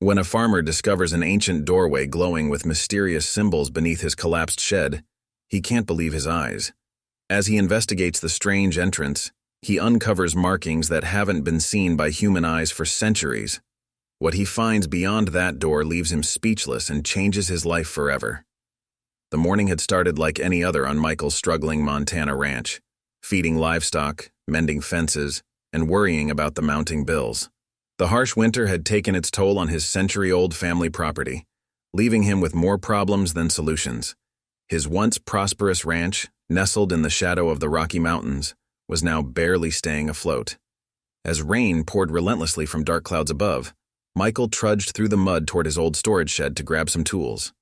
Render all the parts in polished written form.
When a farmer discovers an ancient doorway glowing with mysterious symbols beneath his collapsed shed, he can't believe his eyes. As he investigates the strange entrance, he uncovers markings that haven't been seen by human eyes for centuries. What he finds beyond that door leaves him speechless and changes his life forever. The morning had started like any other on Michael's struggling Montana ranch, feeding livestock, mending fences, and worrying about the mounting bills. The harsh winter had taken its toll on his century-old family property, leaving him with more problems than solutions. His once prosperous ranch, nestled in the shadow of the Rocky Mountains, was now barely staying afloat. As rain poured relentlessly from dark clouds above, Michael trudged through the mud toward his old storage shed to grab some tools.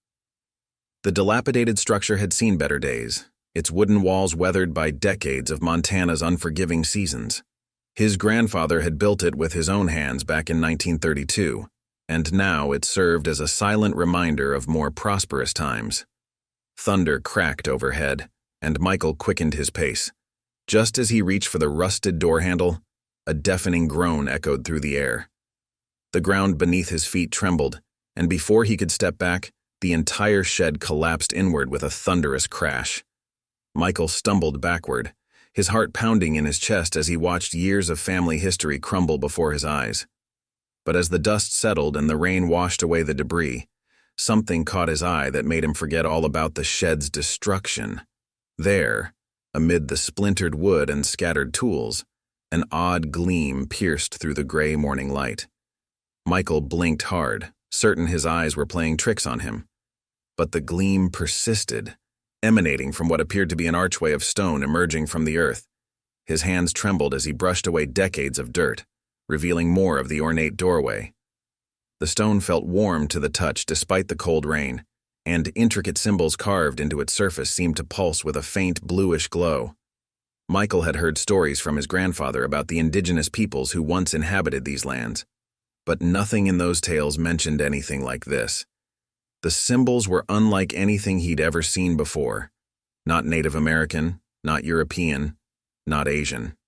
The dilapidated structure had seen better days, its wooden walls weathered by decades of Montana's unforgiving seasons. His grandfather had built it with his own hands back in 1932, and now it served as a silent reminder of more prosperous times. Thunder cracked overhead, and Michael quickened his pace. Just as he reached for the rusted door handle, a deafening groan echoed through the air. The ground beneath his feet trembled, and before he could step back, the entire shed collapsed inward with a thunderous crash. Michael stumbled backward, his heart pounding in his chest as he watched years of family history crumble before his eyes. But as the dust settled and the rain washed away the debris, something caught his eye that made him forget all about the shed's destruction. There, amid the splintered wood and scattered tools, an odd gleam pierced through the gray morning light. Michael blinked hard, certain his eyes were playing tricks on him. But the gleam persisted, emanating from what appeared to be an archway of stone emerging from the earth. His hands trembled as he brushed away decades of dirt, revealing more of the ornate doorway. The stone felt warm to the touch despite the cold rain, and intricate symbols carved into its surface seemed to pulse with a faint bluish glow. Michael had heard stories from his grandfather about the indigenous peoples who once inhabited these lands, but nothing in those tales mentioned anything like this. The symbols were unlike anything he'd ever seen before. Not Native American, not European, not Asian.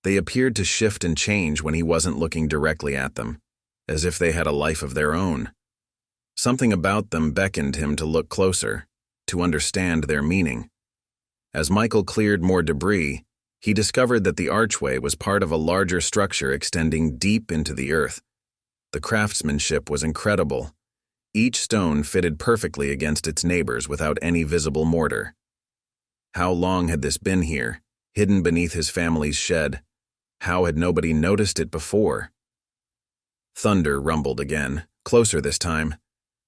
They appeared to shift and change when he wasn't looking directly at them, as if they had a life of their own. Something about them beckoned him to look closer, to understand their meaning. As Michael cleared more debris, he discovered that the archway was part of a larger structure extending deep into the earth. The craftsmanship was incredible. Each stone fitted perfectly against its neighbors without any visible mortar. How long had this been here, hidden beneath his family's shed? How had nobody noticed it before? Thunder rumbled again, closer this time,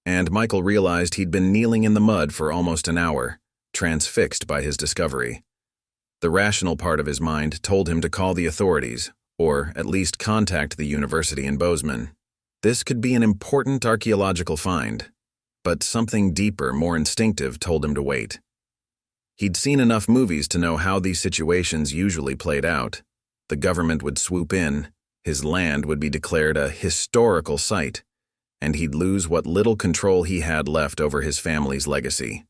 and Michael realized he'd been kneeling in the mud for almost an hour, transfixed by his discovery. The rational part of his mind told him to call the authorities, or at least contact the university in Bozeman. This could be an important archaeological find, but something deeper, more instinctive, told him to wait. He'd seen enough movies to know how these situations usually played out. The government would swoop in, his land would be declared a historical site, and he'd lose what little control he had left over his family's legacy.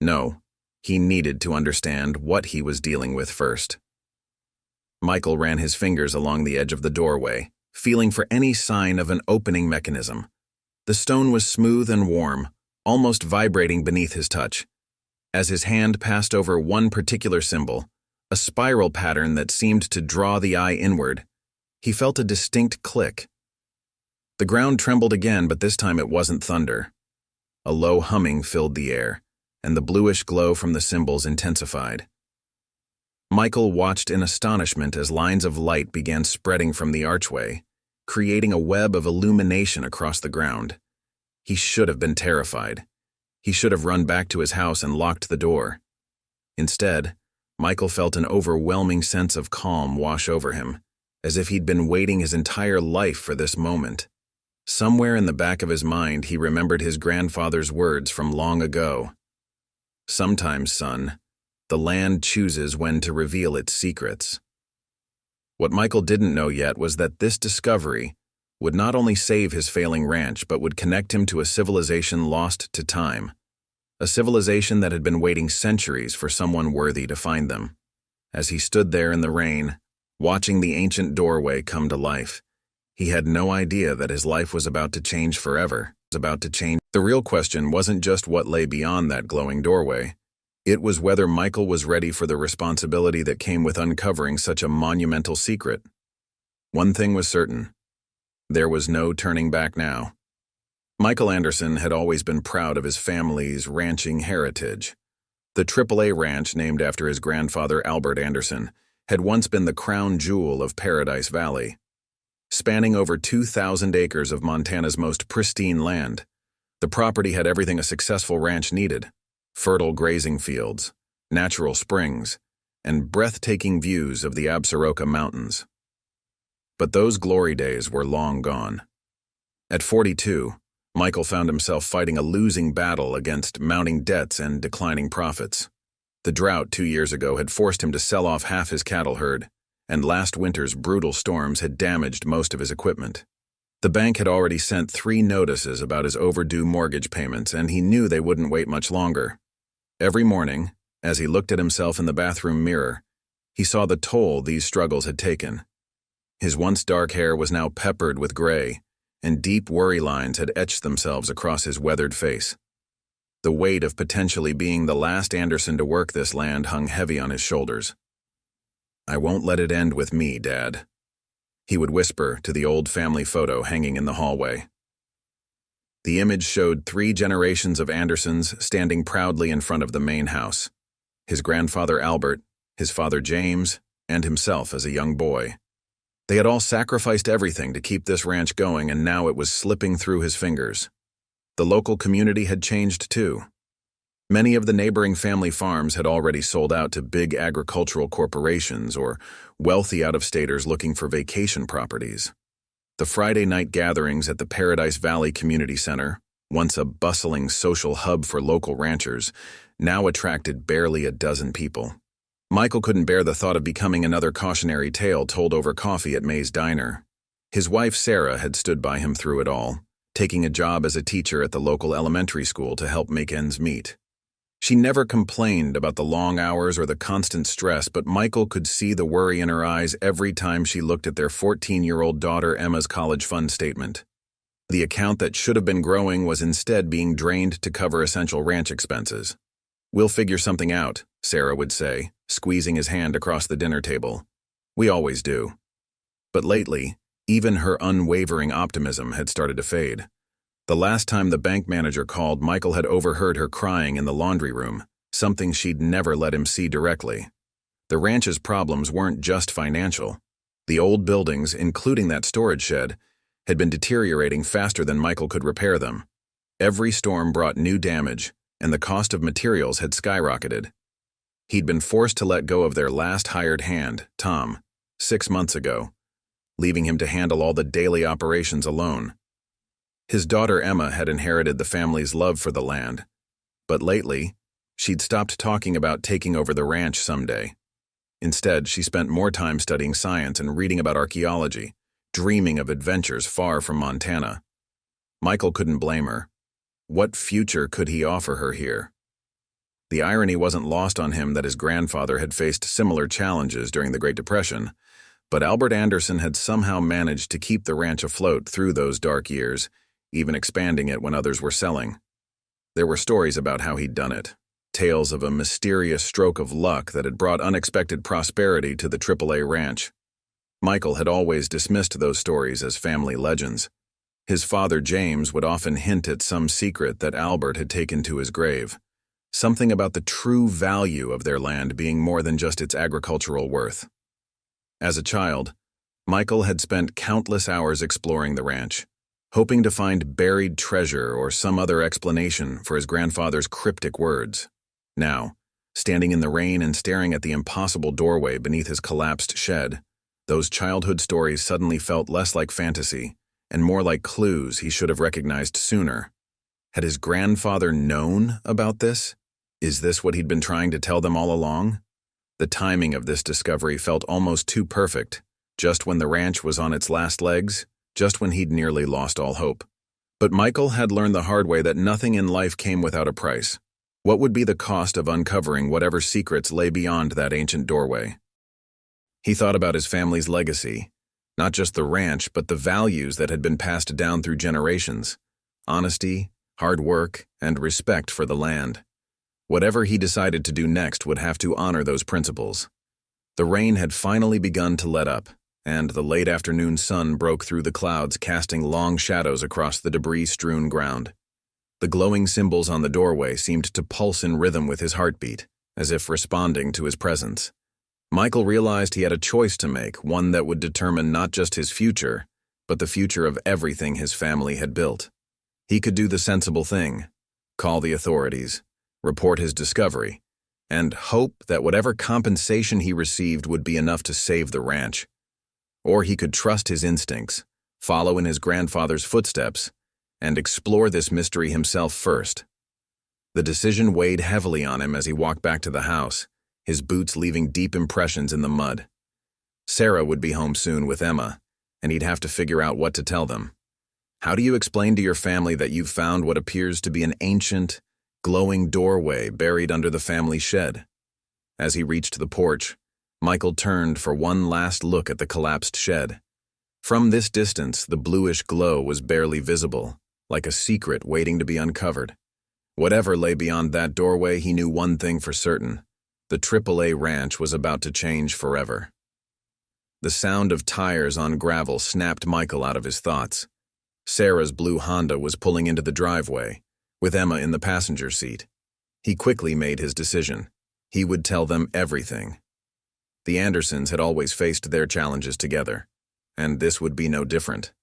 No, he needed to understand what he was dealing with first. Michael ran his fingers along the edge of the doorway, feeling for any sign of an opening mechanism. The stone was smooth and warm, almost vibrating beneath his touch. As his hand passed over one particular symbol, a spiral pattern that seemed to draw the eye inward, he felt a distinct click. The ground trembled again, but this time it wasn't thunder. A low humming filled the air, and the bluish glow from the symbols intensified. Michael watched in astonishment as lines of light began spreading from the archway, creating a web of illumination across the ground. He should have been terrified. He should have run back to his house and locked the door. Instead, Michael felt an overwhelming sense of calm wash over him, as if he'd been waiting his entire life for this moment. Somewhere in the back of his mind, he remembered his grandfather's words from long ago. "Sometimes, son, the land chooses when to reveal its secrets." What Michael didn't know yet was that this discovery would not only save his failing ranch, but would connect him to a civilization lost to time, a civilization that had been waiting centuries for someone worthy to find them. As he stood there in the rain, watching the ancient doorway come to life, He had no idea that his life was about to change forever. The real question wasn't just what lay beyond that glowing doorway. It was whether Michael was ready for the responsibility that came with uncovering such a monumental secret. One thing was certain. There was no turning back now. Michael Anderson had always been proud of his family's ranching heritage. The AAA ranch, named after his grandfather Albert Anderson, had once been the crown jewel of Paradise Valley. Spanning over 2,000 acres of Montana's most pristine land, the property had everything a successful ranch needed: fertile grazing fields, natural springs, and breathtaking views of the Absaroka Mountains. But those glory days were long gone. At 42, Michael found himself fighting a losing battle against mounting debts and declining profits. The drought 2 years ago had forced him to sell off half his cattle herd, and last winter's brutal storms had damaged most of his equipment. The bank had already sent 3 notices about his overdue mortgage payments, and he knew they wouldn't wait much longer. Every morning, as he looked at himself in the bathroom mirror, he saw the toll these struggles had taken. His once dark hair was now peppered with gray, and deep worry lines had etched themselves across his weathered face. The weight of potentially being the last Anderson to work this land hung heavy on his shoulders. "I won't let it end with me, Dad," he would whisper to the old family photo hanging in the hallway. The image showed 3 generations of Andersons standing proudly in front of the main house: his grandfather Albert, his father James, and himself as a young boy. They had all sacrificed everything to keep this ranch going, and now it was slipping through his fingers. The local community had changed too. Many of the neighboring family farms had already sold out to big agricultural corporations or wealthy out-of-staters looking for vacation properties. The Friday night gatherings at the Paradise Valley Community Center, once a bustling social hub for local ranchers, now attracted barely a dozen people. Michael couldn't bear the thought of becoming another cautionary tale told over coffee at May's Diner. His wife Sarah had stood by him through it all, taking a job as a teacher at the local elementary school to help make ends meet. She never complained about the long hours or the constant stress, but Michael could see the worry in her eyes every time she looked at their 14-year-old daughter Emma's college fund statement. The account that should have been growing was instead being drained to cover essential ranch expenses. "We'll figure something out," Sarah would say, squeezing his hand across the dinner table. "We always do." But lately, even her unwavering optimism had started to fade. The last time the bank manager called, Michael had overheard her crying in the laundry room, something she'd never let him see directly. The ranch's problems weren't just financial. The old buildings, including that storage shed, had been deteriorating faster than Michael could repair them. Every storm brought new damage, and the cost of materials had skyrocketed. He'd been forced to let go of their last hired hand, Tom, 6 months ago, leaving him to handle all the daily operations alone. His daughter Emma had inherited the family's love for the land, but lately, she'd stopped talking about taking over the ranch someday. Instead, she spent more time studying science and reading about archaeology, dreaming of adventures far from Montana. Michael couldn't blame her. What future could he offer her here? The irony wasn't lost on him that his grandfather had faced similar challenges during the Great Depression, but Albert Anderson had somehow managed to keep the ranch afloat through those dark years, even expanding it when others were selling. There were stories about how he'd done it, tales of a mysterious stroke of luck that had brought unexpected prosperity to the AAA ranch. Michael had always dismissed those stories as family legends. His father James would often hint at some secret that Albert had taken to his grave, something about the true value of their land being more than just its agricultural worth. As a child, Michael had spent countless hours exploring the ranch, hoping to find buried treasure or some other explanation for his grandfather's cryptic words. Now, standing in the rain and staring at the impossible doorway beneath his collapsed shed, those childhood stories suddenly felt less like fantasy and more like clues he should have recognized sooner. Had his grandfather known about this? Is this what he'd been trying to tell them all along? The timing of this discovery felt almost too perfect, just when the ranch was on its last legs, just when he'd nearly lost all hope. But Michael had learned the hard way that nothing in life came without a price. What would be the cost of uncovering whatever secrets lay beyond that ancient doorway? He thought about his family's legacy, Not just the ranch, but the values that had been passed down through generations: honesty, hard work, and respect for the land. Whatever he decided to do next would have to honor those principles. The rain had finally begun to let up, and the late afternoon sun broke through the clouds, casting long shadows across the debris-strewn ground. The glowing symbols on the doorway seemed to pulse in rhythm with his heartbeat, as if responding to his presence. Michael realized he had a choice to make, one that would determine not just his future, but the future of everything his family had built. He could do the sensible thing: call the authorities, report his discovery, and hope that whatever compensation he received would be enough to save the ranch. Or he could trust his instincts, follow in his grandfather's footsteps, and explore this mystery himself first. The decision weighed heavily on him as he walked back to the house, his boots leaving deep impressions in the mud. Sarah would be home soon with Emma, and he'd have to figure out what to tell them. How do you explain to your family that you've found what appears to be an ancient, glowing doorway buried under the family shed? As he reached the porch, Michael turned for one last look at the collapsed shed. From this distance, the bluish glow was barely visible, like a secret waiting to be uncovered. Whatever lay beyond that doorway, he knew one thing for certain: the AAA ranch was about to change forever. The sound of tires on gravel snapped Michael out of his thoughts. Sarah's blue Honda was pulling into the driveway, with Emma in the passenger seat. He quickly made his decision. He would tell them everything. The Andersons had always faced their challenges together, and this would be no different.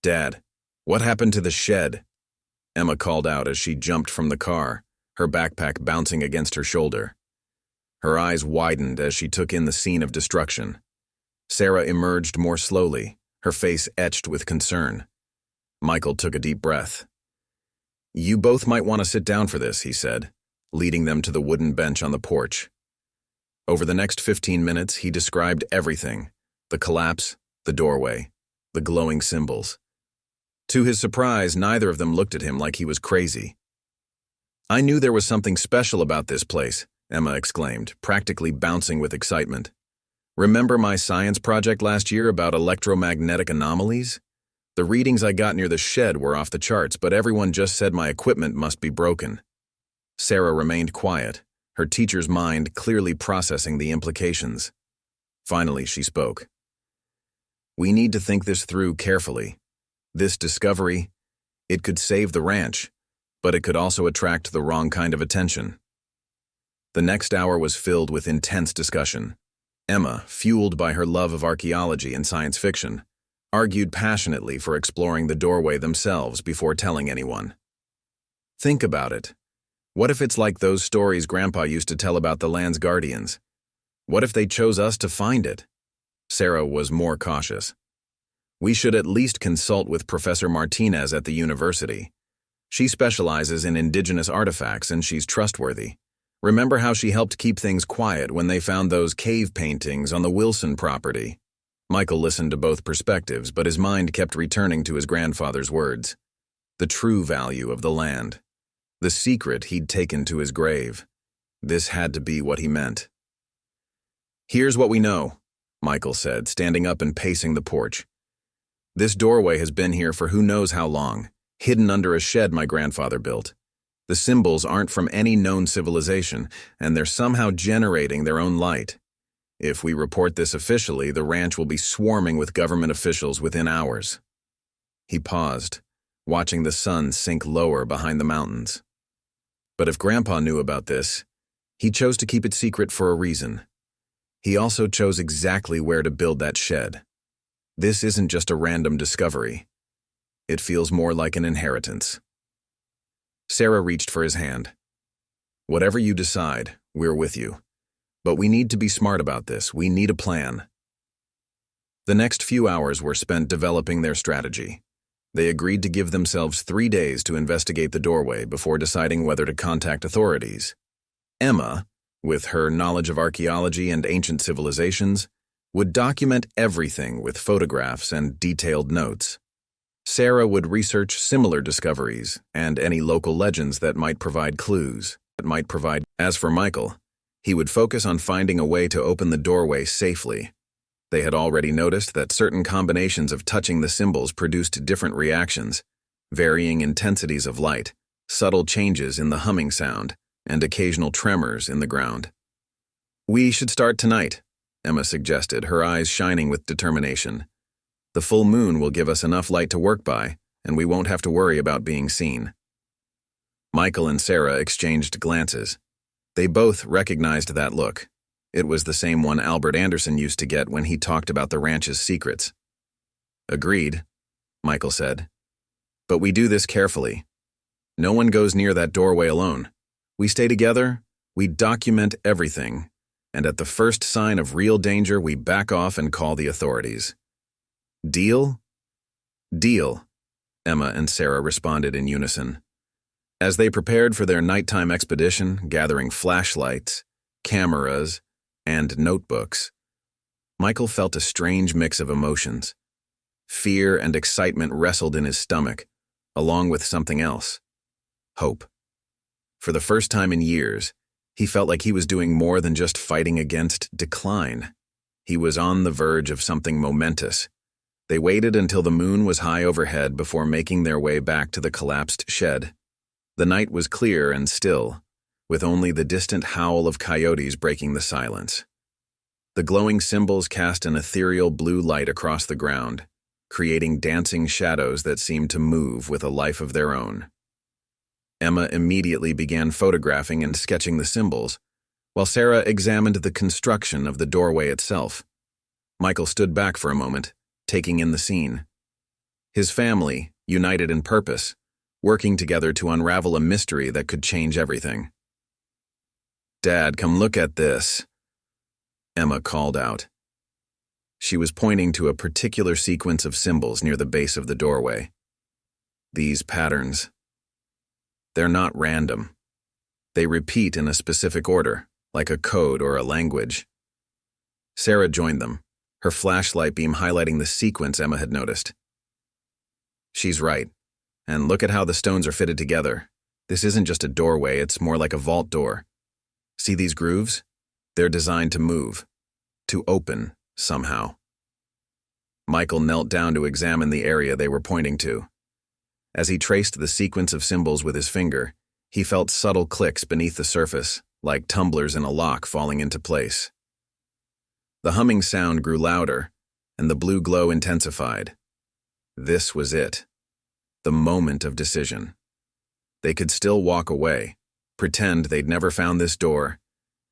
"Dad, what happened to the shed?" Emma called out as she jumped from the car, her backpack bouncing against her shoulder. Her eyes widened as she took in the scene of destruction. Sarah emerged more slowly, her face etched with concern. Michael took a deep breath. "You both might want to sit down for this," he said, leading them to the wooden bench on the porch. Over the next 15 minutes, he described everything: the collapse, the doorway, the glowing symbols. To his surprise, neither of them looked at him like he was crazy. "I knew there was something special about this place," Emma exclaimed, practically bouncing with excitement. "Remember my science project last year about electromagnetic anomalies? The readings I got near the shed were off the charts, but everyone just said my equipment must be broken." Sarah remained quiet, her teacher's mind clearly processing the implications. Finally, she spoke. "We need to think this through carefully. This discovery, it could save the ranch, but it could also attract the wrong kind of attention." The next hour was filled with intense discussion. Emma, fueled by her love of archaeology and science fiction, argued passionately for exploring the doorway themselves before telling anyone. "Think about it. What if it's like those stories Grandpa used to tell about the land's guardians? What if they chose us to find it?" Sarah was more cautious. "We should at least consult with Professor Martinez at the university. She specializes in indigenous artifacts and she's trustworthy. Remember how she helped keep things quiet when they found those cave paintings on the Wilson property?" Michael listened to both perspectives, but his mind kept returning to his grandfather's words. The true value of the land. The secret he'd taken to his grave. This had to be what he meant. "Here's what we know," Michael said, standing up and pacing the porch. "This doorway has been here for who knows how long, hidden under a shed my grandfather built. The symbols aren't from any known civilization, and they're somehow generating their own light. If we report this officially, the ranch will be swarming with government officials within hours." He paused, watching the sun sink lower behind the mountains. But if Grandpa knew about this, he chose to keep it secret for a reason. He also chose exactly where to build that shed. This isn't just a random discovery. It feels more like an inheritance. Sarah reached for his hand. "Whatever you decide, we're with you. But we need to be smart about this. We need a plan." The next few hours were spent developing their strategy. They agreed to give themselves 3 days to investigate the doorway before deciding whether to contact authorities. Emma, with her knowledge of archaeology and ancient civilizations, would document everything with photographs and detailed notes. Sarah would research similar discoveries and any local legends that might provide clues. As for Michael, he would focus on finding a way to open the doorway safely. They had already noticed that certain combinations of touching the symbols produced different reactions, varying intensities of light, subtle changes in the humming sound, and occasional tremors in the ground. "We should start tonight," Emma suggested, her eyes shining with determination. "The full moon will give us enough light to work by, and we won't have to worry about being seen." Michael and Sarah exchanged glances. They both recognized that look. It was the same one Albert Anderson used to get when he talked about the ranch's secrets. "Agreed," Michael said. "But we do this carefully. No one goes near that doorway alone. We stay together, we document everything, and at the first sign of real danger, we back off and call the authorities." "Deal?" "Deal," Emma and Sarah responded in unison. As they prepared for their nighttime expedition, gathering flashlights, cameras, and notebooks, Michael felt a strange mix of emotions. Fear and excitement wrestled in his stomach, along with something else: hope. For the first time in years, he felt like he was doing more than just fighting against decline. He was on the verge of something momentous. They waited until the moon was high overhead before making their way back to the collapsed shed. The night was clear and still, with only the distant howl of coyotes breaking the silence. The glowing symbols cast an ethereal blue light across the ground, creating dancing shadows that seemed to move with a life of their own. Emma immediately began photographing and sketching the symbols, while Sarah examined the construction of the doorway itself. Michael stood back for a moment, taking in the scene. His family, united in purpose, working together to unravel a mystery that could change everything. "Dad, come look at this," Emma called out. She was pointing to a particular sequence of symbols near the base of the doorway. "These patterns, they're not random. They repeat in a specific order, like a code or a language." Sarah joined them, her flashlight beam highlighting the sequence Emma had noticed. "She's right. And look at how the stones are fitted together. This isn't just a doorway, it's more like a vault door. See these grooves? They're designed to move, to open, somehow." Michael knelt down to examine the area they were pointing to. As he traced the sequence of symbols with his finger, he felt subtle clicks beneath the surface, like tumblers in a lock falling into place. The humming sound grew louder, and the blue glow intensified. This was it. The moment of decision. They could still walk away, pretend they'd never found this door,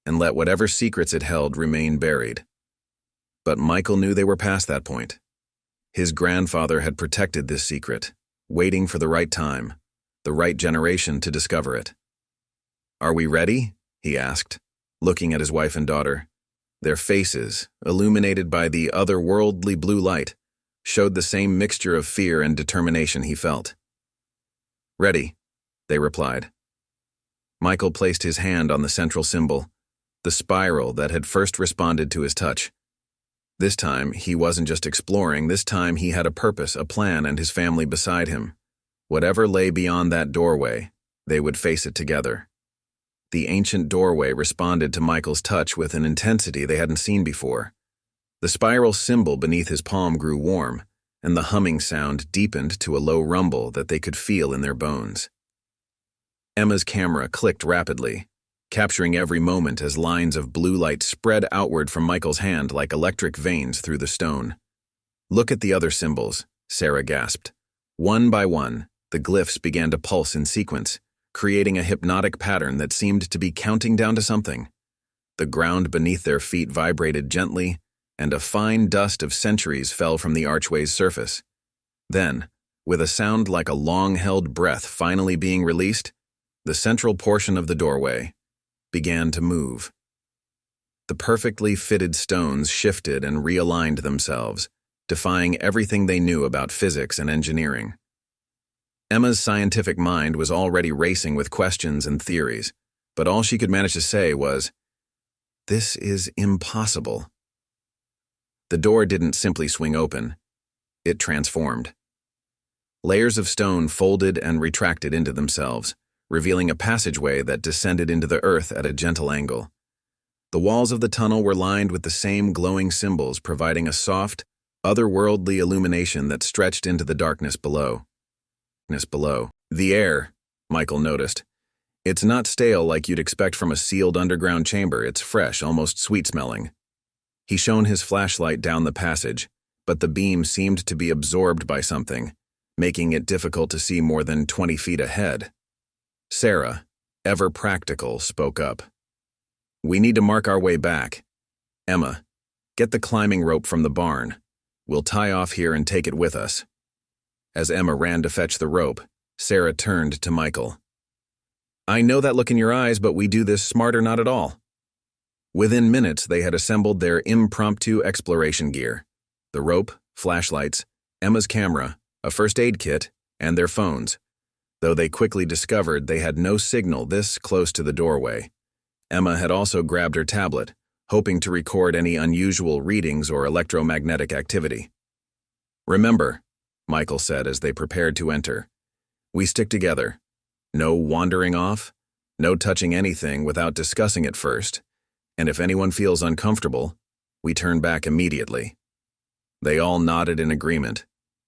and let whatever secrets it held remain buried. But Michael knew they were past that point. His grandfather had protected this secret, waiting for the right time, the right generation to discover it. "Are we ready?" he asked, looking at his wife and daughter. Their faces, illuminated by the otherworldly blue light, showed the same mixture of fear and determination he felt. "Ready," they replied. Michael placed his hand on the central symbol, the spiral that had first responded to his touch. This time, he wasn't just exploring. This time, he had a purpose, a plan, and his family beside him. Whatever lay beyond that doorway, they would face it together. The ancient doorway responded to Michael's touch with an intensity they hadn't seen before. The spiral symbol beneath his palm grew warm, and the humming sound deepened to a low rumble that they could feel in their bones. Emma's camera clicked rapidly, capturing every moment as lines of blue light spread outward from Michael's hand like electric veins through the stone. "Look at the other symbols," Sarah gasped. One by one, the glyphs began to pulse in sequence, creating a hypnotic pattern that seemed to be counting down to something. The ground beneath their feet vibrated gently, and a fine dust of centuries fell from the archway's surface. Then, with a sound like a long-held breath finally being released, the central portion of the doorway began to move. The perfectly fitted stones shifted and realigned themselves, defying everything they knew about physics and engineering. Emma's scientific mind was already racing with questions and theories, but all she could manage to say was, "This is impossible." The door didn't simply swing open. It transformed. Layers of stone folded and retracted into themselves, revealing a passageway that descended into the earth at a gentle angle. The walls of the tunnel were lined with the same glowing symbols, providing a soft, otherworldly illumination that stretched into the darkness below. The air, Michael noticed. It's not stale like you'd expect from a sealed underground chamber. It's fresh, almost sweet-smelling. He shone his flashlight down the passage, but the beam seemed to be absorbed by something, making it difficult to see more than 20 feet ahead. Sarah, ever practical, spoke up. "We need to mark our way back. Emma, get the climbing rope from the barn. We'll tie off here and take it with us." As Emma ran to fetch the rope, Sarah turned to Michael. "I know that look in your eyes, but we do this smart or not at all." Within minutes, they had assembled their impromptu exploration gear: the rope, flashlights, Emma's camera, a first aid kit, and their phones. Though they quickly discovered they had no signal this close to the doorway. Emma had also grabbed her tablet, hoping to record any unusual readings or electromagnetic activity. "Remember," Michael said as they prepared to enter, "we stick together. No wandering off, no touching anything without discussing it first, and if anyone feels uncomfortable, we turn back immediately." They all nodded in agreement,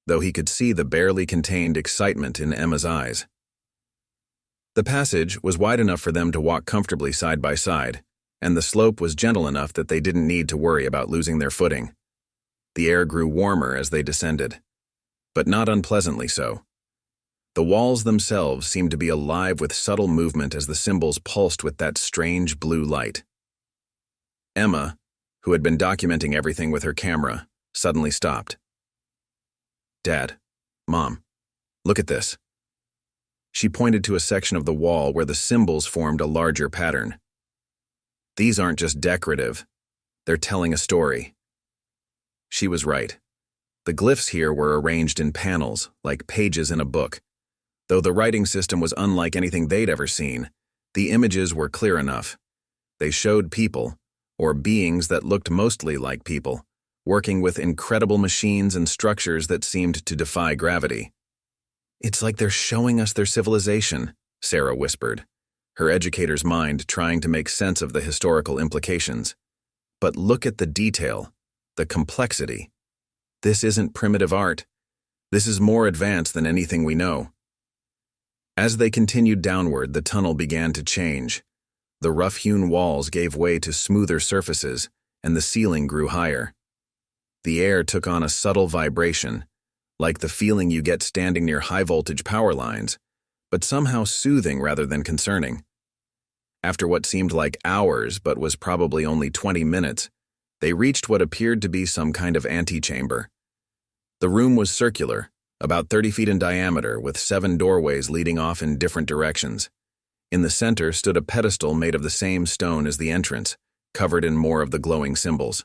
though he could see the barely contained excitement in Emma's eyes. The passage was wide enough for them to walk comfortably side by side, and the slope was gentle enough that they didn't need to worry about losing their footing. The air grew warmer as they descended, but not unpleasantly so. The walls themselves seemed to be alive with subtle movement as the symbols pulsed with that strange blue light. Emma, who had been documenting everything with her camera, suddenly stopped. "Dad, Mom, look at this." She pointed to a section of the wall where the symbols formed a larger pattern. "These aren't just decorative, they're telling a story." She was right. The glyphs here were arranged in panels, like pages in a book. Though the writing system was unlike anything they'd ever seen, the images were clear enough. They showed people, or beings that looked mostly like people, working with incredible machines and structures that seemed to defy gravity. "It's like they're showing us their civilization," Sarah whispered, her educator's mind trying to make sense of the historical implications. "But look at the detail, the complexity. This isn't primitive art. This is more advanced than anything we know." As they continued downward, the tunnel began to change. The rough-hewn walls gave way to smoother surfaces, and the ceiling grew higher. The air took on a subtle vibration, like the feeling you get standing near high-voltage power lines, but somehow soothing rather than concerning. After what seemed like hours but was probably only 20 minutes, they reached what appeared to be some kind of antechamber. The room was circular, about 30 feet in diameter, with 7 doorways leading off in different directions. In the center stood a pedestal made of the same stone as the entrance, covered in more of the glowing symbols.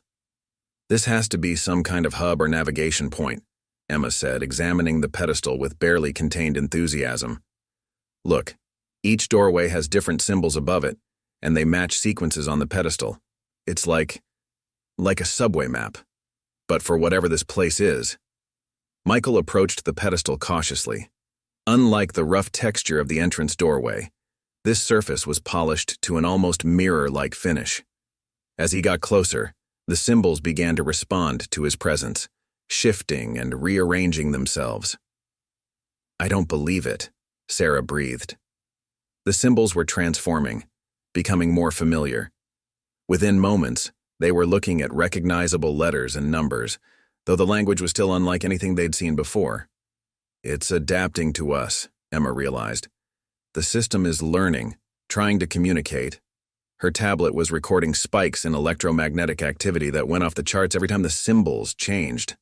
"This has to be some kind of hub or navigation point," Emma said, examining the pedestal with barely contained enthusiasm. "Look, each doorway has different symbols above it, and they match sequences on the pedestal. It's like a subway map. But for whatever this place is." Michael approached the pedestal cautiously. Unlike the rough texture of the entrance doorway, this surface was polished to an almost mirror-like finish. As he got closer, the symbols began to respond to his presence, shifting and rearranging themselves. "I don't believe it," Sarah breathed. The symbols were transforming, becoming more familiar. Within moments, they were looking at recognizable letters and numbers, though the language was still unlike anything they'd seen before. "It's adapting to us," Emma realized. "The system is learning, trying to communicate." Her tablet was recording spikes in electromagnetic activity that went off the charts every time the symbols changed.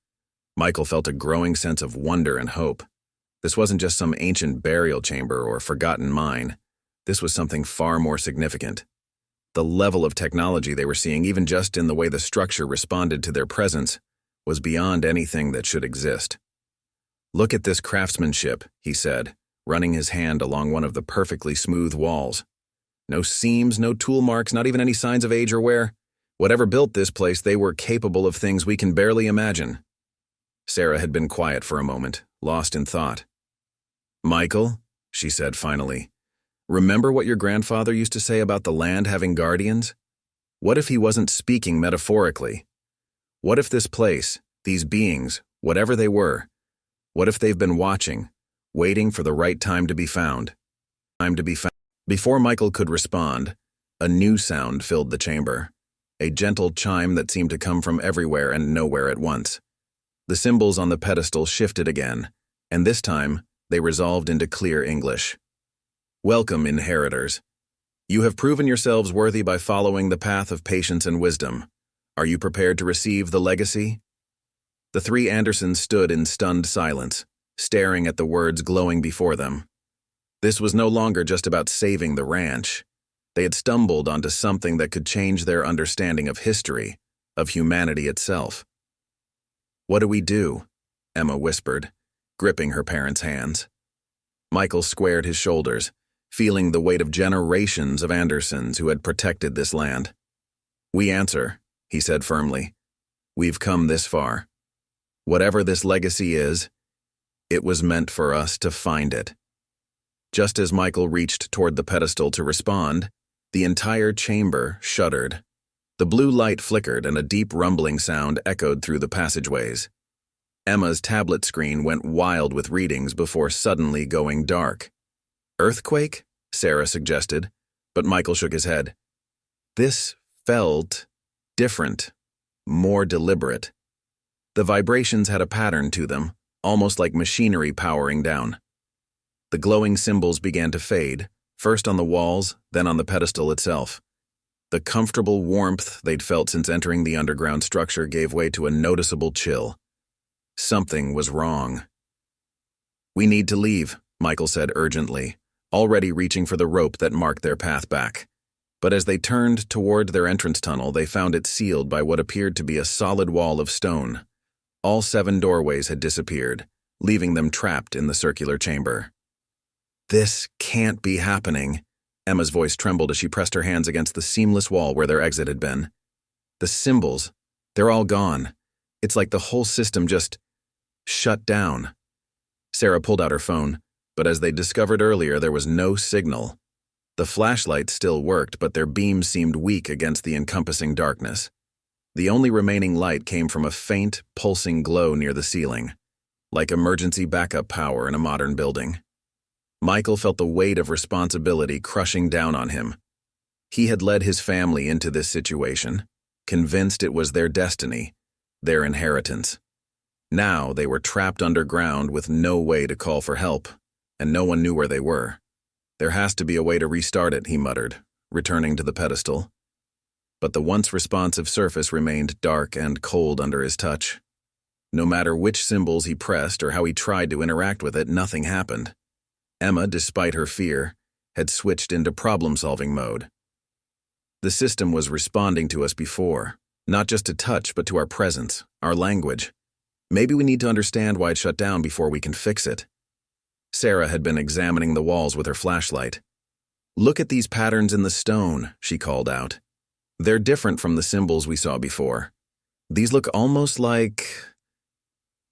Michael felt a growing sense of wonder and hope. This wasn't just some ancient burial chamber or forgotten mine. This was something far more significant. The level of technology they were seeing, even just in the way the structure responded to their presence, was beyond anything that should exist. "Look at this craftsmanship," he said, running his hand along one of the perfectly smooth walls. "No seams, no tool marks, not even any signs of age or wear. Whatever built this place, they were capable of things we can barely imagine." Sarah had been quiet for a moment, lost in thought. "Michael," she said finally, "remember what your grandfather used to say about the land having guardians?" What if he wasn't speaking metaphorically? What if this place, these beings, whatever they were, what if they've been watching, waiting for the right time to be found? Before Michael could respond, a new sound filled the chamber, a gentle chime that seemed to come from everywhere and nowhere at once. The symbols on the pedestal shifted again, and this time they resolved into clear English. Welcome, inheritors. You have proven yourselves worthy by following the path of patience and wisdom. Are you prepared to receive the legacy? The three Andersons stood in stunned silence, staring at the words glowing before them. This was no longer just about saving the ranch. They had stumbled onto something that could change their understanding of history, of humanity itself. What do we do? Emma whispered, gripping her parents' hands. Michael squared his shoulders, feeling the weight of generations of Andersons who had protected this land. We answer, he said firmly. We've come this far. Whatever this legacy is, it was meant for us to find it. Just as Michael reached toward the pedestal to respond, the entire chamber shuddered. The blue light flickered and a deep rumbling sound echoed through the passageways. Emma's tablet screen went wild with readings before suddenly going dark. Earthquake? Sarah suggested, but Michael shook his head. This felt different, more deliberate. The vibrations had a pattern to them, almost like machinery powering down. The glowing symbols began to fade, first on the walls, then on the pedestal itself. The comfortable warmth they'd felt since entering the underground structure gave way to a noticeable chill. Something was wrong. We need to leave, Michael said urgently, already reaching for the rope that marked their path back. But as they turned toward their entrance tunnel, they found it sealed by what appeared to be a solid wall of stone. All 7 doorways had disappeared, leaving them trapped in the circular chamber. This can't be happening. Emma's voice trembled as she pressed her hands against the seamless wall where their exit had been. The symbols, they're all gone. It's like the whole system just shut down. Sarah pulled out her phone, but as they discovered earlier, there was no signal. The flashlights still worked, but their beams seemed weak against the encompassing darkness. The only remaining light came from a faint, pulsing glow near the ceiling, like emergency backup power in a modern building. Michael felt the weight of responsibility crushing down on him. He had led his family into this situation, convinced it was their destiny, their inheritance. Now they were trapped underground with no way to call for help, and no one knew where they were. There has to be a way to restart it, he muttered, returning to the pedestal. But the once responsive surface remained dark and cold under his touch. No matter which symbols he pressed or how he tried to interact with it, nothing happened. Emma, despite her fear, had switched into problem-solving mode. The system was responding to us before, not just to touch, but to our presence, our language. Maybe we need to understand why it shut down before we can fix it. Sarah had been examining the walls with her flashlight. Look at these patterns in the stone, she called out. They're different from the symbols we saw before. These look almost like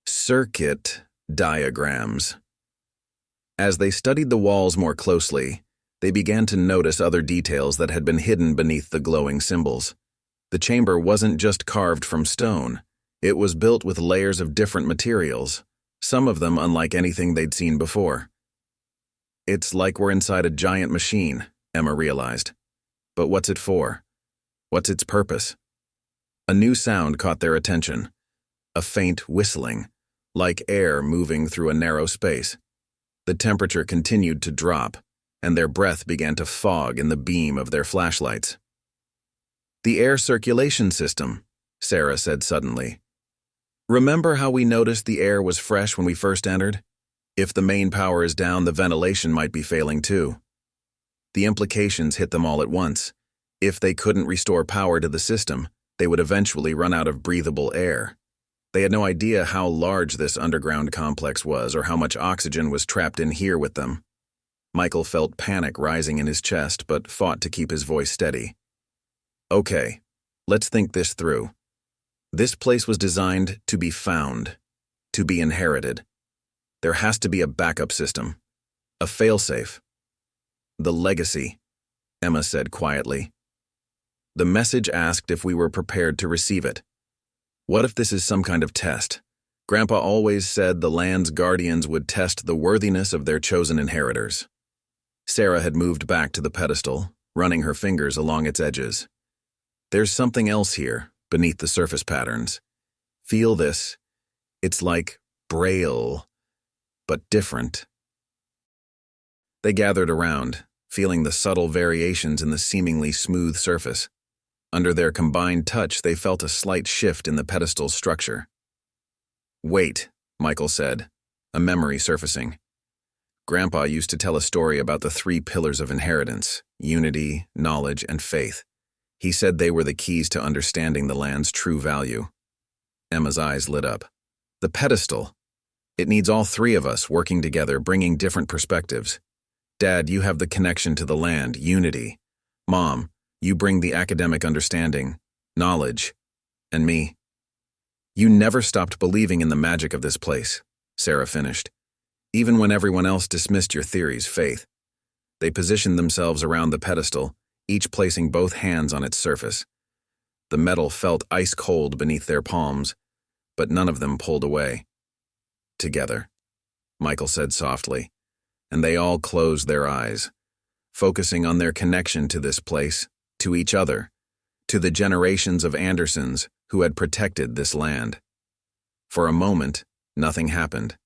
circuit diagrams. As they studied the walls more closely, they began to notice other details that had been hidden beneath the glowing symbols. The chamber wasn't just carved from stone. It was built with layers of different materials, some of them unlike anything they'd seen before. It's like we're inside a giant machine, Emma realized. But what's it for? What's its purpose? A new sound caught their attention, a faint whistling, like air moving through a narrow space. The temperature continued to drop, and their breath began to fog in the beam of their flashlights. The air circulation system, Sarah said suddenly. Remember how we noticed the air was fresh when we first entered? If the main power is down, the ventilation might be failing too. The implications hit them all at once. If they couldn't restore power to the system, they would eventually run out of breathable air. They had no idea how large this underground complex was or how much oxygen was trapped in here with them. Michael felt panic rising in his chest, but fought to keep his voice steady. Okay, let's think this through. This place was designed to be found, to be inherited. There has to be a backup system, a failsafe. The legacy, Emma said quietly. The message asked if we were prepared to receive it. What if this is some kind of test? Grandpa always said the land's guardians would test the worthiness of their chosen inheritors. Sarah had moved back to the pedestal, running her fingers along its edges. There's something else here, beneath the surface patterns. Feel this. It's like Braille, but different. They gathered around, feeling the subtle variations in the seemingly smooth surface. Under their combined touch, they felt a slight shift in the pedestal's structure. "Wait," Michael said, a memory surfacing. Grandpa used to tell a story about the 3 pillars of inheritance: unity, knowledge, and faith. He said they were the keys to understanding the land's true value. Emma's eyes lit up. The pedestal. It needs all 3 of us working together, bringing different perspectives. Dad, you have the connection to the land, unity. Mom, you bring the academic understanding, knowledge. And me. You never stopped believing in the magic of this place, Sarah finished. Even when everyone else dismissed your theories, faith. They positioned themselves around the pedestal, each placing both hands on its surface. The metal felt ice-cold beneath their palms, but none of them pulled away. Together, Michael said softly, and they all closed their eyes, focusing on their connection to this place, to each other, to the generations of Andersons who had protected this land. For a moment, nothing happened.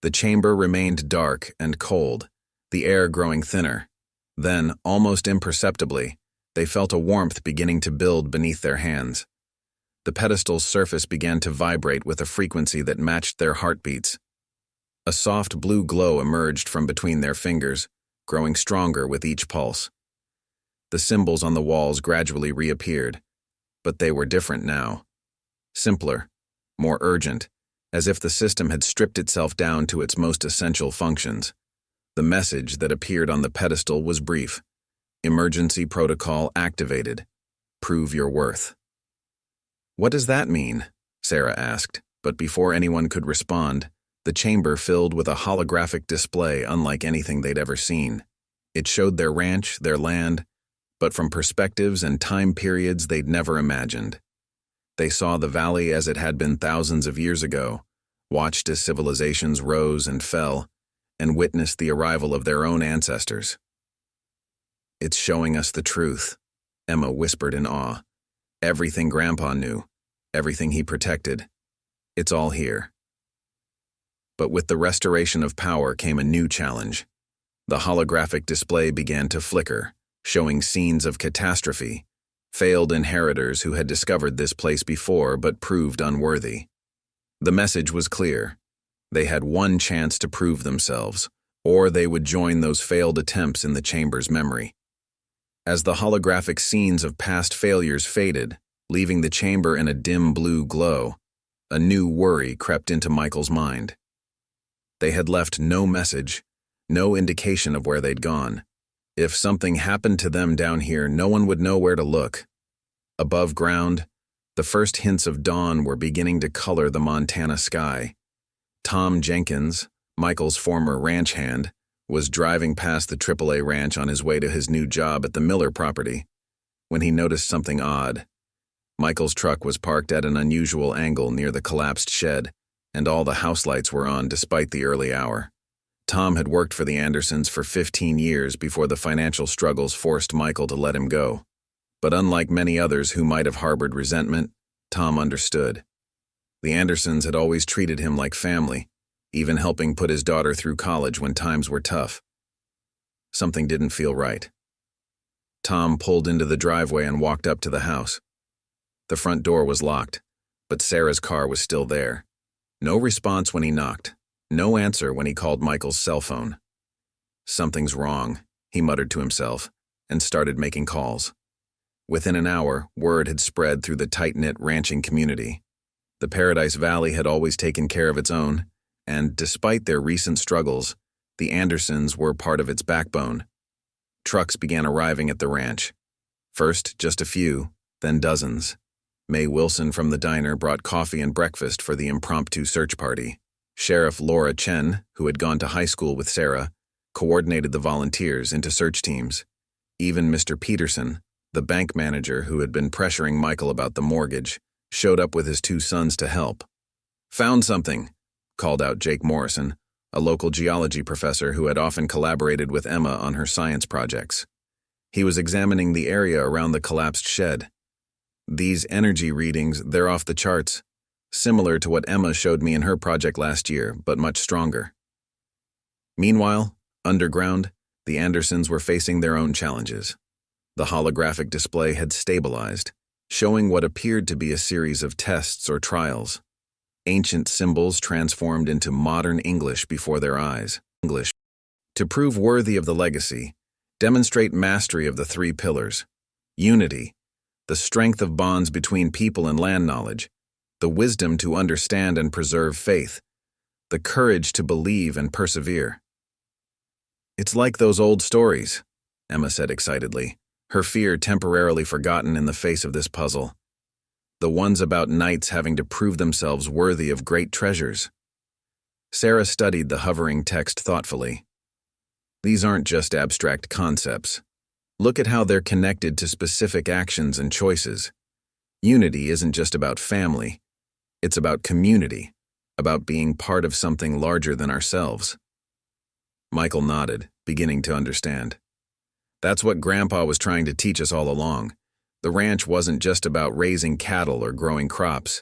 The chamber remained dark and cold, the air growing thinner. Then, almost imperceptibly, they felt a warmth beginning to build beneath their hands. The pedestal's surface began to vibrate with a frequency that matched their heartbeats. A soft blue glow emerged from between their fingers, growing stronger with each pulse. The symbols on the walls gradually reappeared, but they were different now. Simpler, more urgent, as if the system had stripped itself down to its most essential functions. The message that appeared on the pedestal was brief. Emergency protocol activated. Prove your worth. What does that mean? Sarah asked, but before anyone could respond, the chamber filled with a holographic display unlike anything they'd ever seen. It showed their ranch, their land, but from perspectives and time periods they'd never imagined. They saw the valley as it had been thousands of years ago, watched as civilizations rose and fell, and witnessed the arrival of their own ancestors. It's showing us the truth, Emma whispered in awe. Everything Grandpa knew, everything he protected, it's all here. But with the restoration of power came a new challenge. The holographic display began to flicker, showing scenes of catastrophe, failed inheritors who had discovered this place before but proved unworthy. The message was clear. They had one chance to prove themselves, or they would join those failed attempts in the chamber's memory. As the holographic scenes of past failures faded, leaving the chamber in a dim blue glow, a new worry crept into Michael's mind. They had left no message, no indication of where they'd gone. If something happened to them down here, no one would know where to look. Above ground, the first hints of dawn were beginning to color the Montana sky. Tom Jenkins, Michael's former ranch hand, was driving past the AAA ranch on his way to his new job at the Miller property when he noticed something odd. Michael's truck was parked at an unusual angle near the collapsed shed, and all the house lights were on despite the early hour. Tom had worked for the Andersons for 15 years before the financial struggles forced Michael to let him go. But unlike many others who might have harbored resentment, Tom understood. The Andersons had always treated him like family, even helping put his daughter through college when times were tough. Something didn't feel right. Tom pulled into the driveway and walked up to the house. The front door was locked, but Sarah's car was still there. No response when he knocked, no answer when he called Michael's cell phone. Something's wrong, he muttered to himself, and started making calls. Within an hour, word had spread through the tight-knit ranching community. The Paradise Valley had always taken care of its own, and despite their recent struggles, the Andersons were part of its backbone. Trucks began arriving at the ranch. First, just a few, then dozens. Mae Wilson from the diner brought coffee and breakfast for the impromptu search party. Sheriff Laura Chen, who had gone to high school with Sarah, coordinated the volunteers into search teams. Even Mr. Peterson, The bank manager, who had been pressuring Michael about the mortgage, showed up with his two sons to help. "Found something," called out Jake Morrison, a local geology professor who had often collaborated with Emma on her science projects. He was examining the area around the collapsed shed. "These energy readings, they're off the charts. Similar to what Emma showed me in her project last year, but much stronger." Meanwhile, underground, the Andersons were facing their own challenges. The holographic display had stabilized, showing what appeared to be a series of tests or trials. Ancient symbols transformed into modern English before their eyes. English. To prove worthy of the legacy, demonstrate mastery of the three pillars: unity, the strength of bonds between people and land knowledge, the wisdom to understand and preserve faith, the courage to believe and persevere. "It's like those old stories," Emma said excitedly, her fear temporarily forgotten in the face of this puzzle. "The ones about knights having to prove themselves worthy of great treasures." Sarah studied the hovering text thoughtfully. "These aren't just abstract concepts. Look at how they're connected to specific actions and choices. Unity isn't just about family. It's about community, about being part of something larger than ourselves." Michael nodded, beginning to understand. "That's what Grandpa was trying to teach us all along. The ranch wasn't just about raising cattle or growing crops.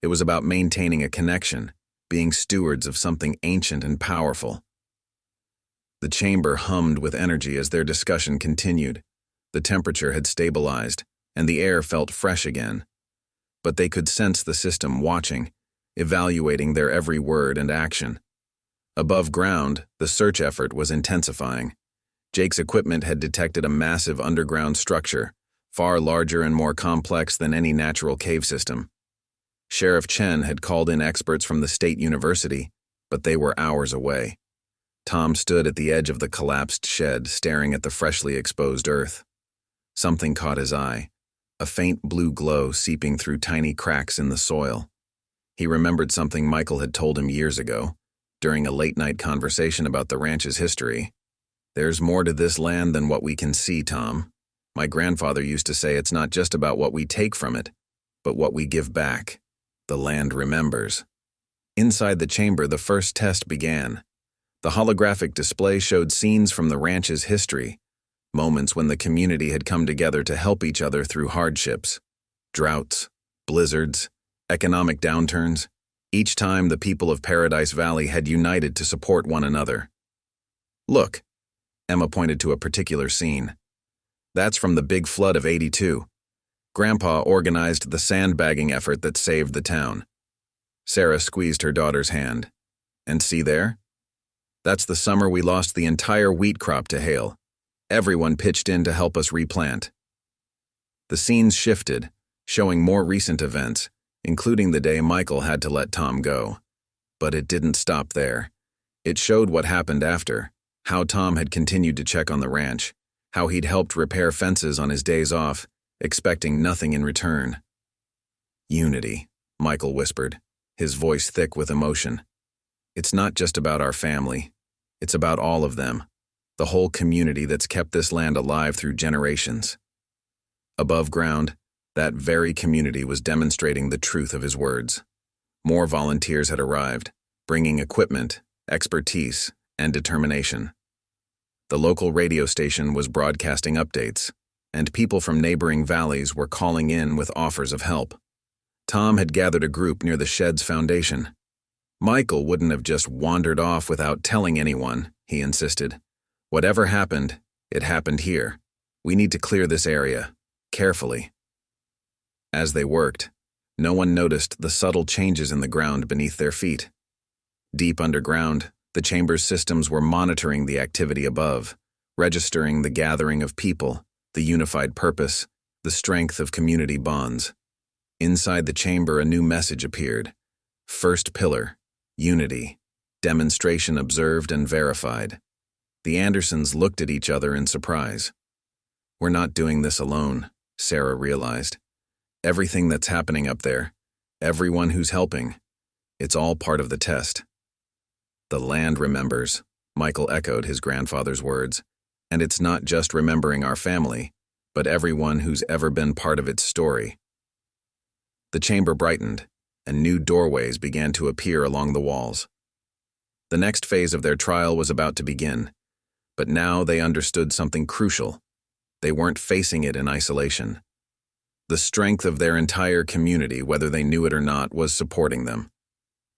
It was about maintaining a connection, being stewards of something ancient and powerful." The chamber hummed with energy as their discussion continued. The temperature had stabilized, and the air felt fresh again. But they could sense the system watching, evaluating their every word and action. Above ground, the search effort was intensifying. Jake's equipment had detected a massive underground structure, far larger and more complex than any natural cave system. Sheriff Chen had called in experts from the state university, but they were hours away. Tom stood at the edge of the collapsed shed, staring at the freshly exposed earth. Something caught his eye, a faint blue glow seeping through tiny cracks in the soil. He remembered something Michael had told him years ago, during a late-night conversation about the ranch's history. "There's more to this land than what we can see, Tom. My grandfather used to say it's not just about what we take from it, but what we give back. The land remembers." Inside the chamber, the first test began. The holographic display showed scenes from the ranch's history, moments when the community had come together to help each other through hardships, droughts, blizzards, economic downturns. Each time the people of Paradise Valley had united to support one another. "Look," Emma pointed to a particular scene. "That's from the big flood of '82. Grandpa organized the sandbagging effort that saved the town." Sarah squeezed her daughter's hand. "And see there? That's the summer we lost the entire wheat crop to hail. Everyone pitched in to help us replant." The scenes shifted, showing more recent events, including the day Michael had to let Tom go. But it didn't stop there. It showed what happened after, how Tom had continued to check on the ranch, how he'd helped repair fences on his days off, expecting nothing in return. "Unity," Michael whispered, his voice thick with emotion. "It's not just about our family. It's about all of them, the whole community that's kept this land alive through generations." Above ground, that very community was demonstrating the truth of his words. More volunteers had arrived, bringing equipment, expertise, and determination. The local radio station was broadcasting updates, and people from neighboring valleys were calling in with offers of help. Tom had gathered a group near the shed's foundation. "Michael wouldn't have just wandered off without telling anyone," he insisted. "Whatever happened, it happened here. We need to clear this area, carefully." As they worked, no one noticed the subtle changes in the ground beneath their feet. Deep underground, the chamber's systems were monitoring the activity above, registering the gathering of people, the unified purpose, the strength of community bonds. Inside the chamber, a new message appeared. First pillar, unity, demonstration observed and verified. The Andersons looked at each other in surprise. "We're not doing this alone," Sarah realized. "Everything that's happening up there, everyone who's helping, it's all part of the test." "The land remembers," Michael echoed his grandfather's words. "And it's not just remembering our family, but everyone who's ever been part of its story. The chamber brightened, and new doorways began to appear along the walls. The next phase of their trial was about to begin, but now they understood something crucial. They weren't facing it in isolation. The strength of their entire community, whether they knew it or not, was supporting them.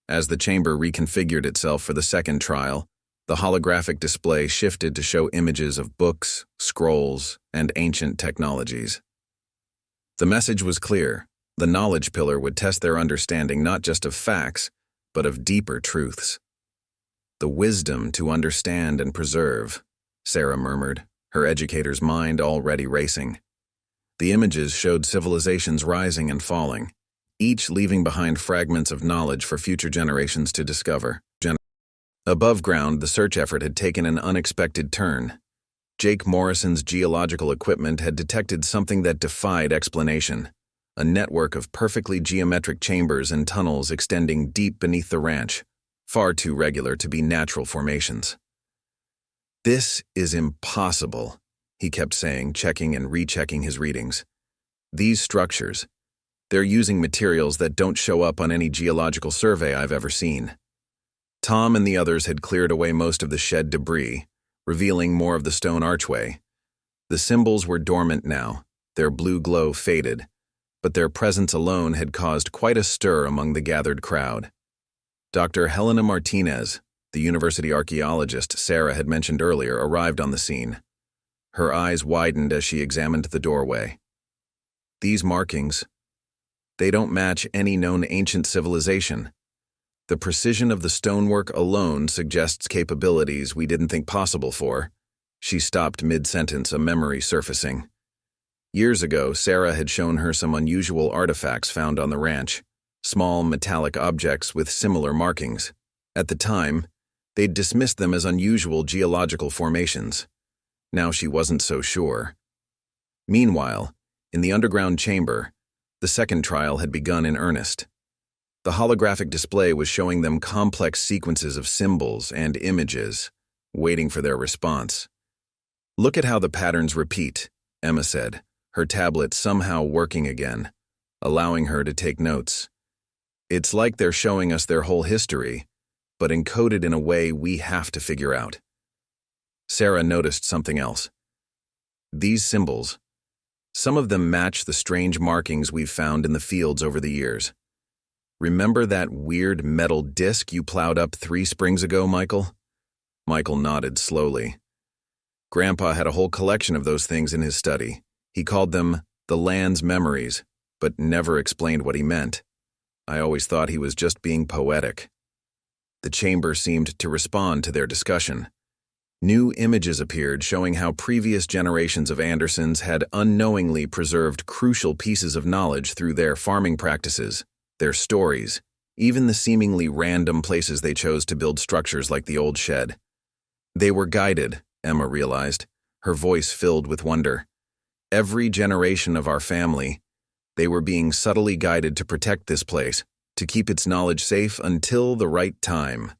As the chamber reconfigured itself for the second trial, the holographic display shifted to show images of books, scrolls, and ancient technologies. The message was clear. The knowledge pillar would test their understanding not just of facts, but of deeper truths. The wisdom to understand and preserve, Sarah murmured, her educator's mind already racing. The images showed civilizations rising and falling, each leaving behind fragments of knowledge for future generations to discover. Above ground, the search effort had taken an unexpected turn. Jake Morrison's geological equipment had detected something that defied explanation, a network of perfectly geometric chambers and tunnels extending deep beneath the ranch, far too regular to be natural formations. "This is impossible," he kept saying, checking and rechecking his readings. "These structures, they're using materials that don't show up on any geological survey I've ever seen." Tom and the others had cleared away most of the shed debris, revealing more of the stone archway. The symbols were dormant now, their blue glow faded, but their presence alone had caused quite a stir among the gathered crowd. Dr. Helena Martinez, the university archaeologist Sarah had mentioned earlier, arrived on the scene. Her eyes widened as she examined the doorway. "These markings, they don't match any known ancient civilization. The precision of the stonework alone suggests capabilities we didn't think possible for." She stopped mid-sentence, a memory surfacing. Years ago, Sarah had shown her some unusual artifacts found on the ranch, small metallic objects with similar markings. At the time, they'd dismissed them as unusual geological formations. Now she wasn't so sure. Meanwhile, in the underground chamber, the second trial had begun in earnest. The holographic display was showing them complex sequences of symbols and images, waiting for their response. "Look at how the patterns repeat," Emma said, her tablet somehow working again, allowing her to take notes. "It's like they're showing us their whole history, but encoded in a way we have to figure out." Sarah noticed something else. These symbols, some of them match the strange markings we've found in the fields over the years. "Remember that weird metal disc you plowed up 3 springs ago, Michael?" Michael nodded slowly. "Grandpa had a whole collection of those things in his study. He called them the land's memories, but never explained what he meant. I always thought he was just being poetic." The chamber seemed to respond to their discussion. New images appeared showing how previous generations of Andersons had unknowingly preserved crucial pieces of knowledge through their farming practices, their stories, even the seemingly random places they chose to build structures like the old shed. They were guided, Emma realized, her voice filled with wonder. Every generation of our family, they were being subtly guided to protect this place, to keep its knowledge safe until the right time.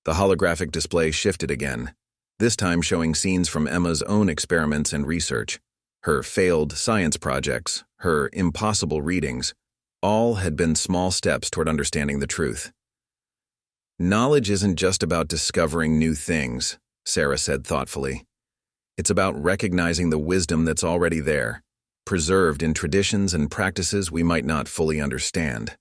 The holographic display shifted again, this time showing scenes from Emma's own experiments and research. Her failed science projects, her impossible readings, all had been small steps toward understanding the truth. "Knowledge isn't just about discovering new things," Sarah said thoughtfully. "It's about recognizing the wisdom that's already there, preserved in traditions and practices we might not fully understand."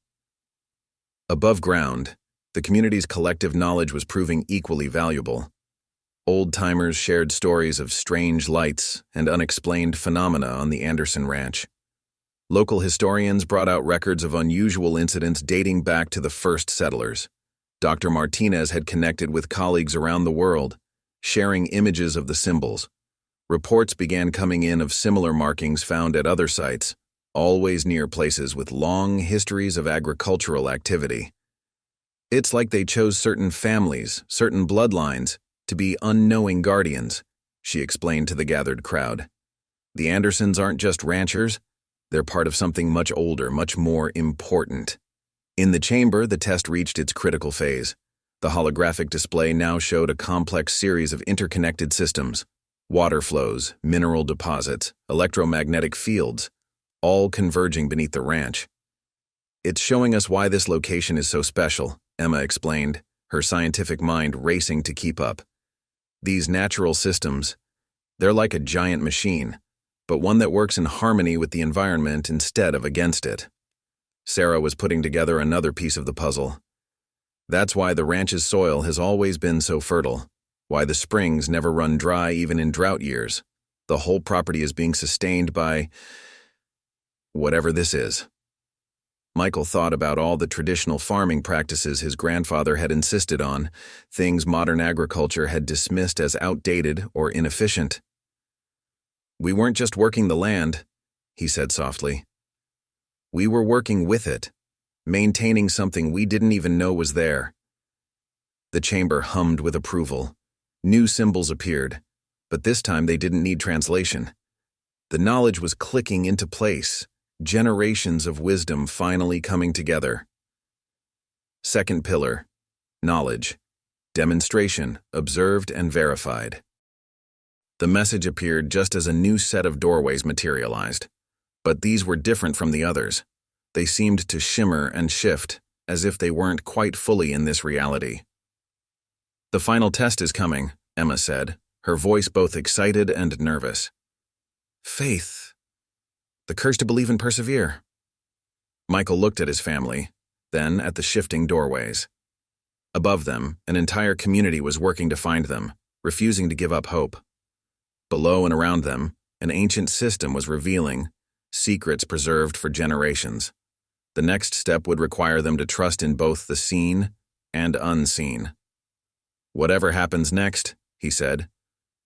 Above ground, the community's collective knowledge was proving equally valuable. Old-timers shared stories of strange lights and unexplained phenomena on the Anderson Ranch. Local historians brought out records of unusual incidents dating back to the first settlers. Dr. Martinez had connected with colleagues around the world, sharing images of the symbols. Reports began coming in of similar markings found at other sites, always near places with long histories of agricultural activity. "It's like they chose certain families, certain bloodlines, to be unknowing guardians," she explained to the gathered crowd. "The Andersons aren't just ranchers. They're part of something much older, much more important." In the chamber, the test reached its critical phase. The holographic display now showed a complex series of interconnected systems, Water flows, mineral deposits, electromagnetic fields, all converging beneath the ranch. "It's showing us why this location is so special," Emma explained, her scientific mind racing to keep up. "These natural systems, they're like a giant machine, but one that works in harmony with the environment instead of against it." Sarah was putting together another piece of the puzzle. "That's why the ranch's soil has always been so fertile, why the springs never run dry even in drought years. The whole property is being sustained by whatever this is." Michael thought about all the traditional farming practices his grandfather had insisted on, things modern agriculture had dismissed as outdated or inefficient. "We weren't just working the land," he said softly. "We were working with it, maintaining something we didn't even know was there." The chamber hummed with approval. New symbols appeared, but this time they didn't need translation. The knowledge was clicking into place, generations of wisdom finally coming together. Second pillar, knowledge, demonstration, observed and verified. The message appeared just as a new set of doorways materialized, but these were different from the others. They seemed to shimmer and shift, as if they weren't quite fully in this reality. "The final test is coming," Emma said, her voice both excited and nervous. "Faith. The courage to believe and persevere." Michael looked at his family, then at the shifting doorways. Above them, an entire community was working to find them, refusing to give up hope. Below and around them, an ancient system was revealing, secrets preserved for generations. The next step would require them to trust in both the seen and unseen. "Whatever happens next," he said,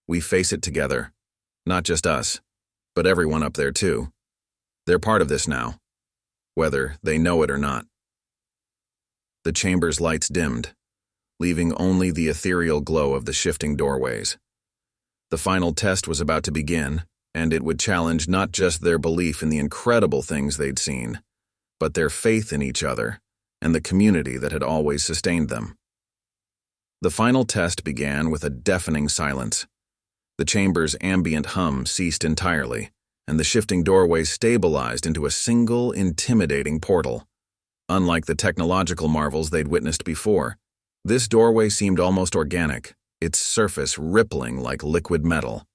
"we face it together. Not just us, but everyone up there too. They're part of this now, whether they know it or not." The chamber's lights dimmed, leaving only the ethereal glow of the shifting doorways. The final test was about to begin, and it would challenge not just their belief in the incredible things they'd seen, but their faith in each other and the community that had always sustained them. The final test began with a deafening silence. The chamber's ambient hum ceased entirely, and the shifting doorways stabilized into a single, intimidating portal. Unlike the technological marvels they'd witnessed before, this doorway seemed almost organic, its surface rippling like liquid metal.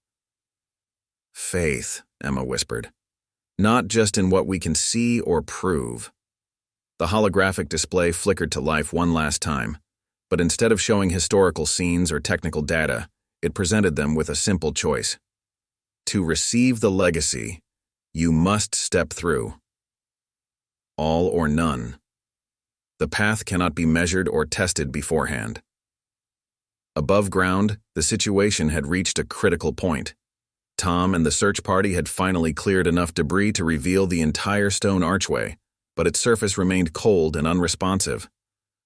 "Faith," Emma whispered. "Not just in what we can see or prove." The holographic display flickered to life one last time, but instead of showing historical scenes or technical data, it presented them with a simple choice. To receive the legacy, you must step through. All or none. The path cannot be measured or tested beforehand. Above ground, the situation had reached a critical point. Tom and the search party had finally cleared enough debris to reveal the entire stone archway, but its surface remained cold and unresponsive.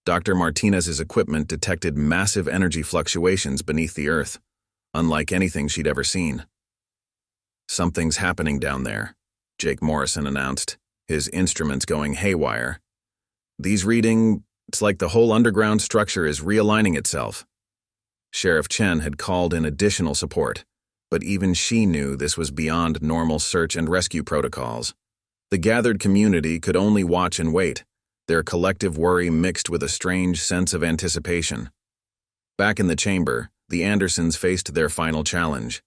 Dr. Martinez's equipment detected massive energy fluctuations beneath the earth, unlike anything she'd ever seen. "Something's happening down there," Jake Morrison announced, his instruments going haywire. "These reading, it's like the whole underground structure is realigning itself." Sheriff Chen had called in additional support, but even she knew this was beyond normal search and rescue protocols. The gathered community could only watch and wait, their collective worry mixed with a strange sense of anticipation. Back in the chamber, the Andersons faced their final challenge.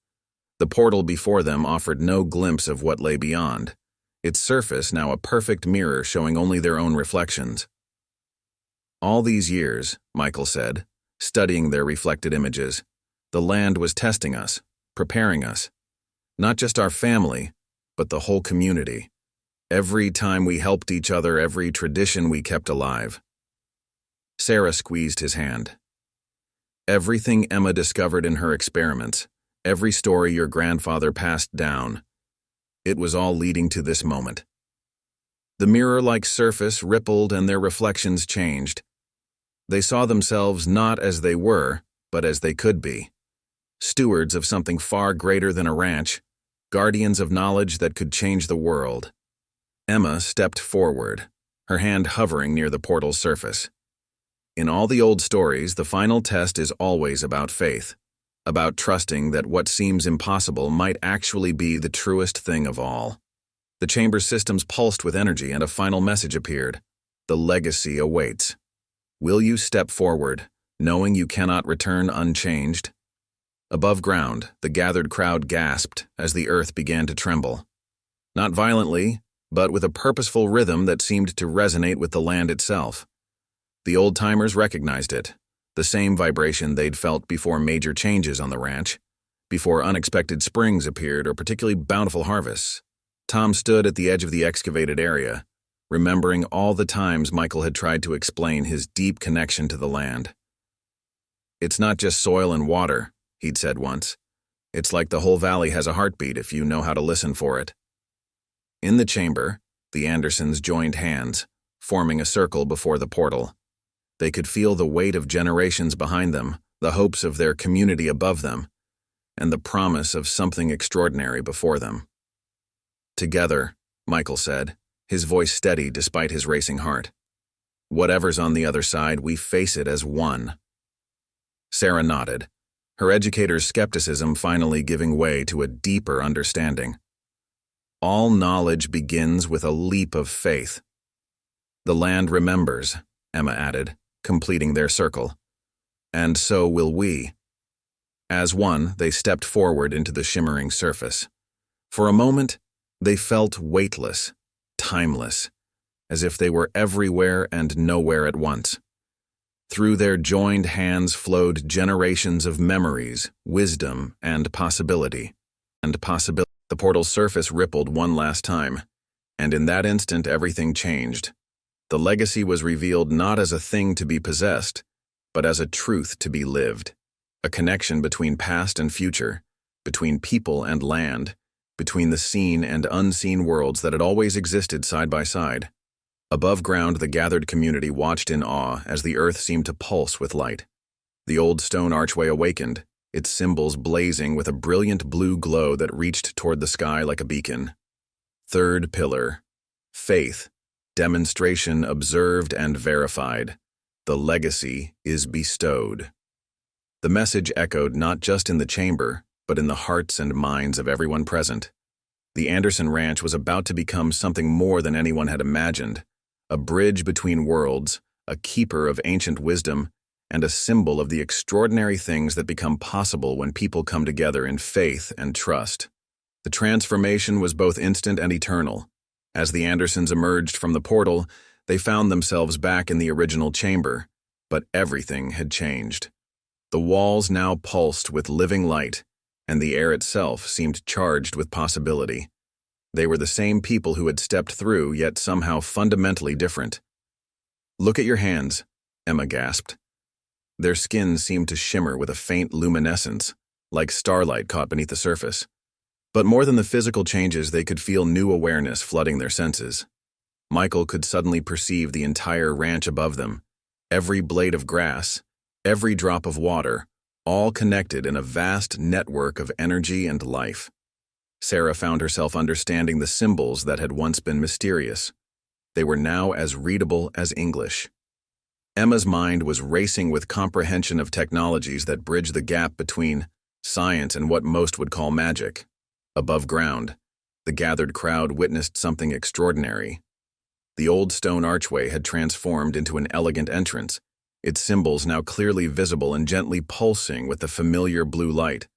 The portal before them offered no glimpse of what lay beyond, its surface now a perfect mirror showing only their own reflections. "All these years," Michael said, studying their reflected images, "the land was testing us, preparing us. Not just our family, but the whole community. Every time we helped each other, every tradition we kept alive." Sarah squeezed his hand. "Everything Emma discovered in her experiments, every story your grandfather passed down, it was all leading to this moment." The mirror-like surface rippled and their reflections changed. They saw themselves not as they were, but as they could be. Stewards of something far greater than a ranch, guardians of knowledge that could change the world. Emma stepped forward, her hand hovering near the portal's surface. In all the old stories, the final test is always about faith. about trusting that what seems impossible might actually be the truest thing of all. The chamber's systems pulsed with energy, and a final message appeared. The legacy awaits. Will you step forward, knowing you cannot return unchanged? Above ground, the gathered crowd gasped as the earth began to tremble. Not violently, but with a purposeful rhythm that seemed to resonate with the land itself. The old-timers recognized it, the same vibration they'd felt before major changes on the ranch, before unexpected springs appeared or particularly bountiful harvests. Tom stood at the edge of the excavated area, remembering all the times Michael had tried to explain his deep connection to the land. It's not just soil and water, he'd said once. It's like the whole valley has a heartbeat if you know how to listen for it. In the chamber, the Andersons joined hands, forming a circle before the portal. They could feel the weight of generations behind them, the hopes of their community above them, and the promise of something extraordinary before them. Together, Michael said, his voice steady despite his racing heart. Whatever's on the other side, we face it as one. Sarah nodded, her educator's skepticism finally giving way to a deeper understanding. All knowledge begins with a leap of faith. The land remembers, Emma added, completing their circle. And so will we. As one, they stepped forward into the shimmering surface. For a moment, they felt weightless, timeless, as if they were everywhere and nowhere at once. Through their joined hands flowed generations of memories, wisdom, and possibility. The portal's surface rippled one last time, and in that instant everything changed. The legacy was revealed not as a thing to be possessed, but as a truth to be lived. A connection between past and future, between people and land, between the seen and unseen worlds that had always existed side by side. Above ground, the gathered community watched in awe as the earth seemed to pulse with light. The old stone archway awakened, its symbols blazing with a brilliant blue glow that reached toward the sky like a beacon. Third pillar. Faith. Demonstration observed and verified. The legacy is bestowed. The message echoed not just in the chamber, but in the hearts and minds of everyone present. The Anderson Ranch was about to become something more than anyone had imagined, a bridge between worlds, a keeper of ancient wisdom, and a symbol of the extraordinary things that become possible when people come together in faith and trust. The transformation was both instant and eternal. As the Andersons emerged from the portal, they found themselves back in the original chamber, but everything had changed. The walls now pulsed with living light, and the air itself seemed charged with possibility. They were the same people who had stepped through, yet somehow fundamentally different. "Look at your hands," Emma gasped. Their skin seemed to shimmer with a faint luminescence, like starlight caught beneath the surface. But more than the physical changes, they could feel new awareness flooding their senses. Michael could suddenly perceive the entire ranch above them, every blade of grass, every drop of water, all connected in a vast network of energy and life. Sarah found herself understanding the symbols that had once been mysterious. They were now as readable as English. Emma's mind was racing with comprehension of technologies that bridge the gap between science and what most would call magic. Above ground, the gathered crowd witnessed something extraordinary. The old stone archway had transformed into an elegant entrance, its symbols now clearly visible and gently pulsing with the familiar blue light.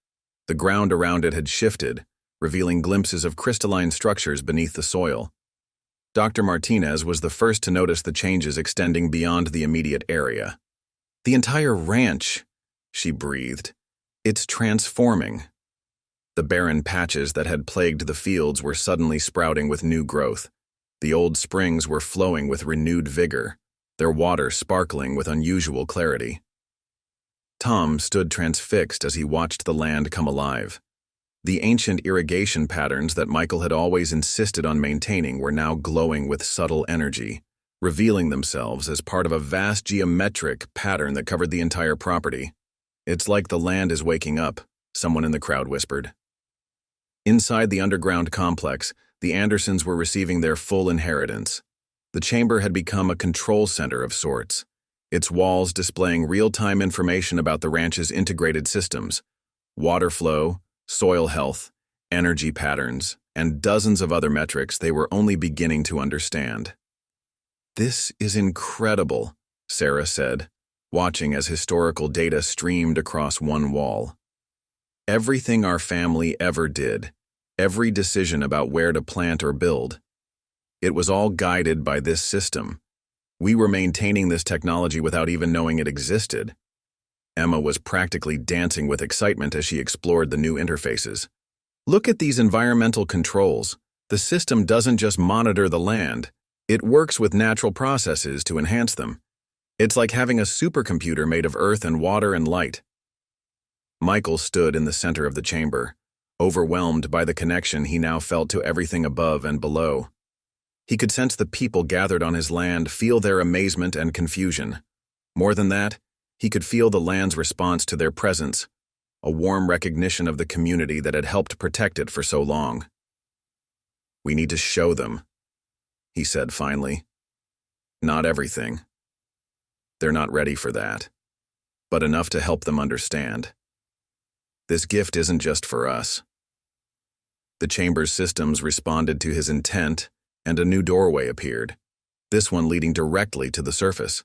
The ground around it had shifted, revealing glimpses of crystalline structures beneath the soil. Dr. Martinez was the first to notice the changes extending beyond the immediate area. "The entire ranch," she breathed. "It's transforming." The barren patches that had plagued the fields were suddenly sprouting with new growth. The old springs were flowing with renewed vigor, their water sparkling with unusual clarity. Tom stood transfixed as he watched the land come alive. The ancient irrigation patterns that Michael had always insisted on maintaining were now glowing with subtle energy, revealing themselves as part of a vast geometric pattern that covered the entire property. "It's like the land is waking up," someone in the crowd whispered. Inside the underground complex, the Andersons were receiving their full inheritance. The chamber had become a control center of sorts, its walls displaying real-time information about the ranch's integrated systems, Water flow, soil health, energy patterns, and dozens of other metrics they were only beginning to understand. "This is incredible," Sarah said, watching as historical data streamed across one wall. "Everything our family ever did, every decision about where to plant or build, it was all guided by this system. We were maintaining this technology without even knowing it existed." Emma was practically dancing with excitement as she explored the new interfaces. "Look at these environmental controls. The system doesn't just monitor the land, it works with natural processes to enhance them. It's like having a supercomputer made of earth and water and light." Michael stood in the center of the chamber, overwhelmed by the connection he now felt to everything above and below. He could sense the people gathered on his land feel their amazement and confusion. More than that, he could feel the land's response to their presence, a warm recognition of the community that had helped protect it for so long. "We need to show them," he said finally. "Not everything. They're not ready for that, but enough to help them understand. This gift isn't just for us." The chamber's systems responded to his intent, and a new doorway appeared, this one leading directly to the surface.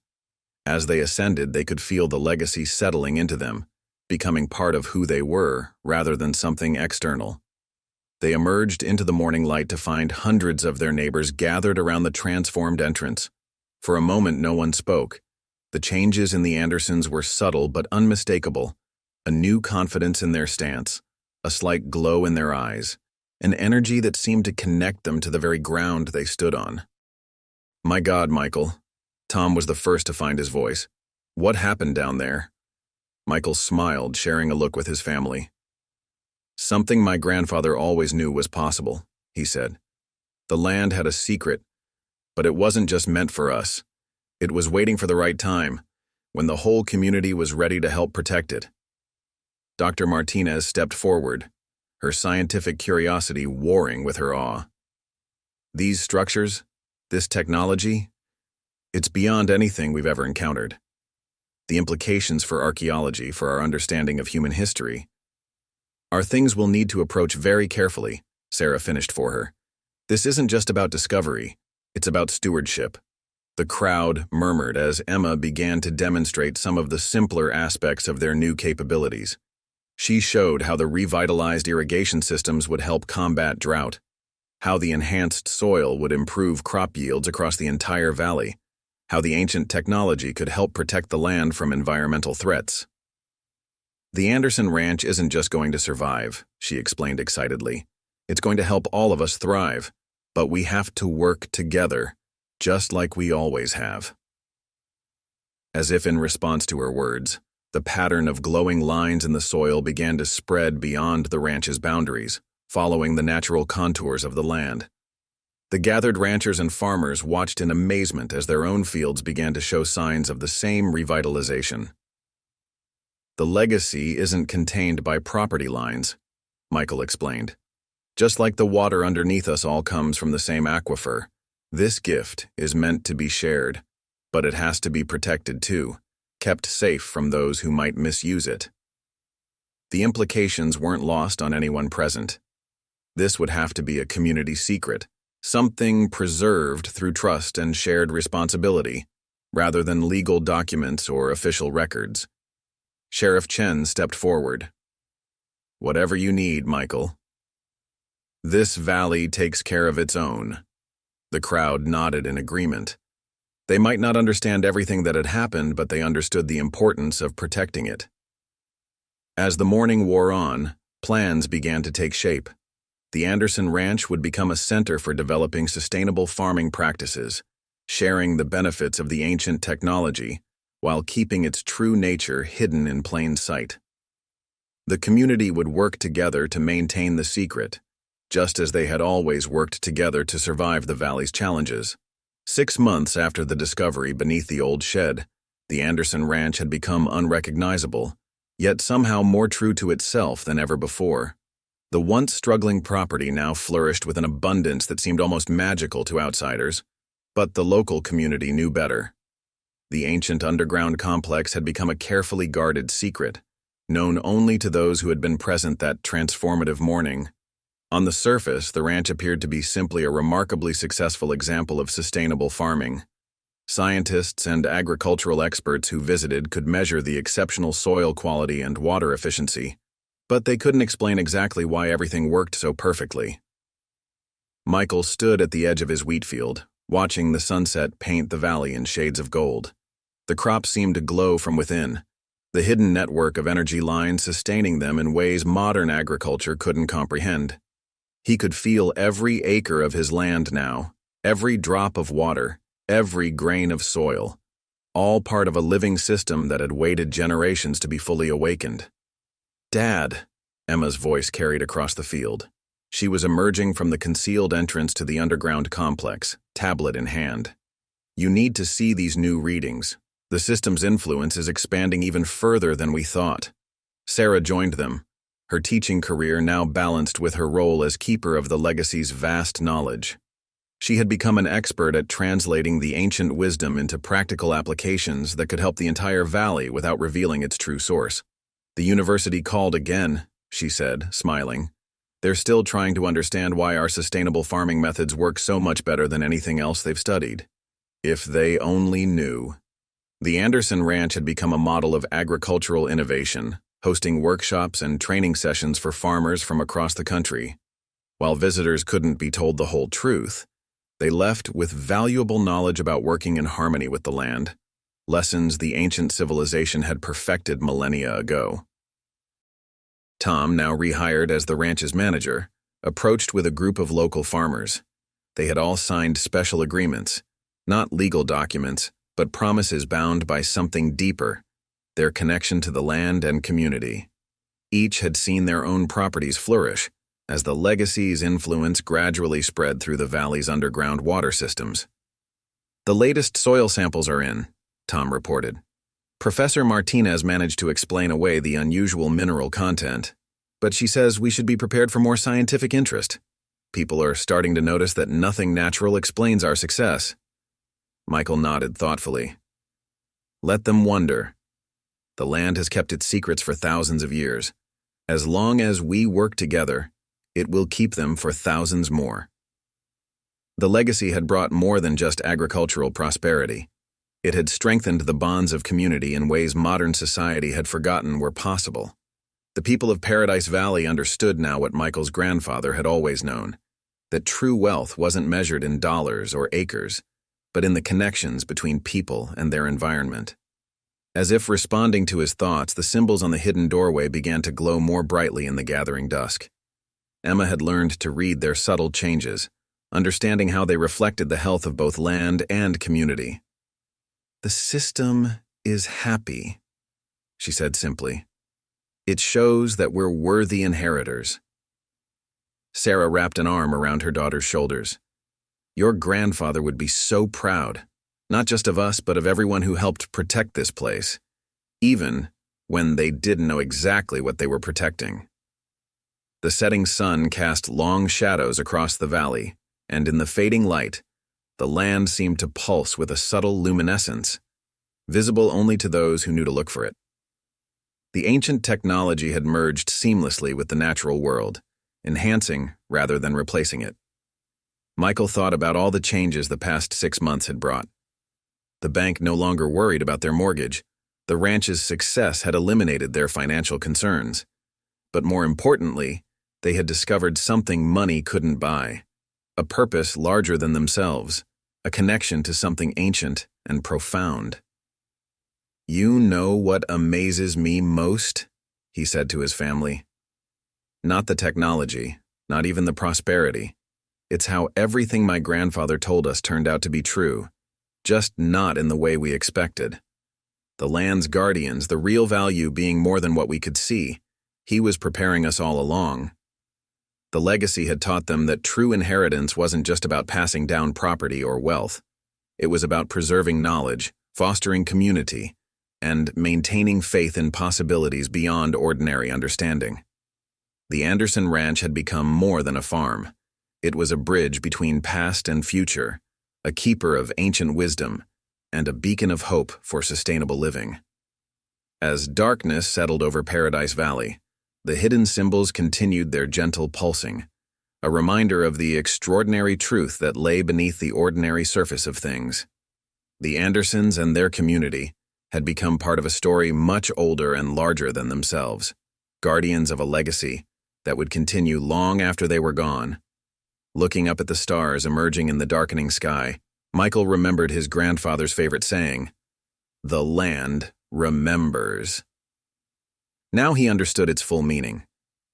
As they ascended, they could feel the legacy settling into them, becoming part of who they were rather than something external. They emerged into the morning light to find hundreds of their neighbors gathered around the transformed entrance. For a moment, no one spoke. The changes in the Andersons were subtle but unmistakable. A new confidence in their stance, a slight glow in their eyes, an energy that seemed to connect them to the very ground they stood on. "My God, Michael." Tom was the first to find his voice. "What happened down there?" Michael smiled, sharing a look with his family. "Something my grandfather always knew was possible," he said. "The land had a secret, but it wasn't just meant for us. It was waiting for the right time, when the whole community was ready to help protect it." Dr. Martinez stepped forward, her scientific curiosity warring with her awe. "These structures, this technology, it's beyond anything we've ever encountered. The implications for archaeology, for our understanding of human history, are things we'll need to approach very carefully," Sarah finished for her. "This isn't just about discovery, it's about stewardship." The crowd murmured as Emma began to demonstrate some of the simpler aspects of their new capabilities. She showed how the revitalized irrigation systems would help combat drought, how the enhanced soil would improve crop yields across the entire valley, how the ancient technology could help protect the land from environmental threats. "The Anderson Ranch isn't just going to survive," she explained excitedly. "It's going to help all of us thrive, but we have to work together, just like we always have." As if in response to her words, the pattern of glowing lines in the soil began to spread beyond the ranch's boundaries, following the natural contours of the land. The gathered ranchers and farmers watched in amazement as their own fields began to show signs of the same revitalization. "The legacy isn't contained by property lines," Michael explained. "Just like the water underneath us all comes from the same aquifer, this gift is meant to be shared, but it has to be protected too, kept safe from those who might misuse it." The implications weren't lost on anyone present. This would have to be a community secret, something preserved through trust and shared responsibility, rather than legal documents or official records. Sheriff Chen stepped forward. "Whatever you need, Michael. This valley takes care of its own." The crowd nodded in agreement. They might not understand everything that had happened, but they understood the importance of protecting it. As the morning wore on, plans began to take shape. The Anderson Ranch would become a center for developing sustainable farming practices, sharing the benefits of the ancient technology while keeping its true nature hidden in plain sight. The community would work together to maintain the secret, just as they had always worked together to survive the valley's challenges. 6 months after the discovery beneath the old shed, the Anderson Ranch had become unrecognizable, yet somehow more true to itself than ever before. The once struggling property now flourished with an abundance that seemed almost magical to outsiders, but the local community knew better. The ancient underground complex had become a carefully guarded secret, known only to those who had been present that transformative morning. On the surface, the ranch appeared to be simply a remarkably successful example of sustainable farming. Scientists and agricultural experts who visited could measure the exceptional soil quality and water efficiency, but they couldn't explain exactly why everything worked so perfectly. Michael stood at the edge of his wheat field, watching the sunset paint the valley in shades of gold. The crops seemed to glow from within, the hidden network of energy lines sustaining them in ways modern agriculture couldn't comprehend. He could feel every acre of his land now, every drop of water, every grain of soil, all part of a living system that had waited generations to be fully awakened. "Dad," Emma's voice carried across the field. She was emerging from the concealed entrance to the underground complex, tablet in hand. "You need to see these new readings. The system's influence is expanding even further than we thought." Sarah joined them, her teaching career now balanced with her role as keeper of the legacy's vast knowledge. She had become an expert at translating the ancient wisdom into practical applications that could help the entire valley without revealing its true source. "The university called again," she said, smiling. "They're still trying to understand why our sustainable farming methods work so much better than anything else they've studied. If they only knew." The Anderson Ranch had become a model of agricultural innovation, hosting workshops and training sessions for farmers from across the country. While visitors couldn't be told the whole truth, they left with valuable knowledge about working in harmony with the land, lessons the ancient civilization had perfected millennia ago. Tom, now rehired as the ranch's manager, approached with a group of local farmers. They had all signed special agreements, not legal documents, but promises bound by something deeper, their connection to the land and community. Each had seen their own properties flourish, as the legacy's influence gradually spread through the valley's underground water systems. "The latest soil samples are in," Tom reported. "Professor Martinez managed to explain away the unusual mineral content, but she says we should be prepared for more scientific interest. People are starting to notice that nothing natural explains our success." Michael nodded thoughtfully. "Let them wonder. The land has kept its secrets for thousands of years. As long as we work together, it will keep them for thousands more." The legacy had brought more than just agricultural prosperity. It had strengthened the bonds of community in ways modern society had forgotten were possible. The people of Paradise Valley understood now what Michael's grandfather had always known, that true wealth wasn't measured in dollars or acres, but in the connections between people and their environment. As if responding to his thoughts, the symbols on the hidden doorway began to glow more brightly in the gathering dusk. Emma had learned to read their subtle changes, understanding how they reflected the health of both land and community. "The system is happy," she said simply. "It shows that we're worthy inheritors." Sarah wrapped an arm around her daughter's shoulders. "Your grandfather would be so proud, not just of us, but of everyone who helped protect this place, even when they didn't know exactly what they were protecting." The setting sun cast long shadows across the valley, and in the fading light, the land seemed to pulse with a subtle luminescence, visible only to those who knew to look for it. The ancient technology had merged seamlessly with the natural world, enhancing rather than replacing it. Michael thought about all the changes the past 6 months had brought. The bank no longer worried about their mortgage. The ranch's success had eliminated their financial concerns. But more importantly, they had discovered something money couldn't buy, a purpose larger than themselves, a connection to something ancient and profound. "You know what amazes me most?" he said to his family. "Not the technology, not even the prosperity. It's how everything my grandfather told us turned out to be true, just not in the way we expected. The land's guardians, the real value being more than what we could see. He was preparing us all along." The legacy had taught them that true inheritance wasn't just about passing down property or wealth. It was about preserving knowledge, fostering community, and maintaining faith in possibilities beyond ordinary understanding. The Anderson Ranch had become more than a farm. It was a bridge between past and future, a keeper of ancient wisdom, and a beacon of hope for sustainable living. As darkness settled over Paradise Valley, the hidden symbols continued their gentle pulsing, a reminder of the extraordinary truth that lay beneath the ordinary surface of things. The Andersons and their community had become part of a story much older and larger than themselves, guardians of a legacy that would continue long after they were gone. Looking up at the stars emerging in the darkening sky, Michael remembered his grandfather's favorite saying, "The land remembers." Now he understood its full meaning.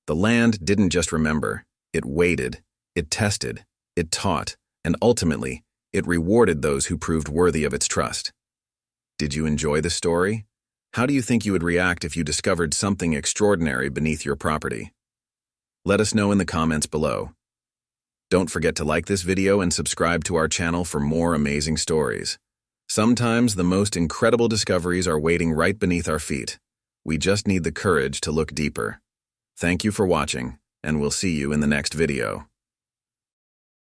The land didn't just remember, it waited, it tested, it taught, and ultimately, it rewarded those who proved worthy of its trust. Did you enjoy the story? How do you think you would react if you discovered something extraordinary beneath your property? Let us know in the comments below. Don't forget to like this video and subscribe to our channel for more amazing stories. Sometimes the most incredible discoveries are waiting right beneath our feet. We just need the courage to look deeper. Thank you for watching, and we'll see you in the next video.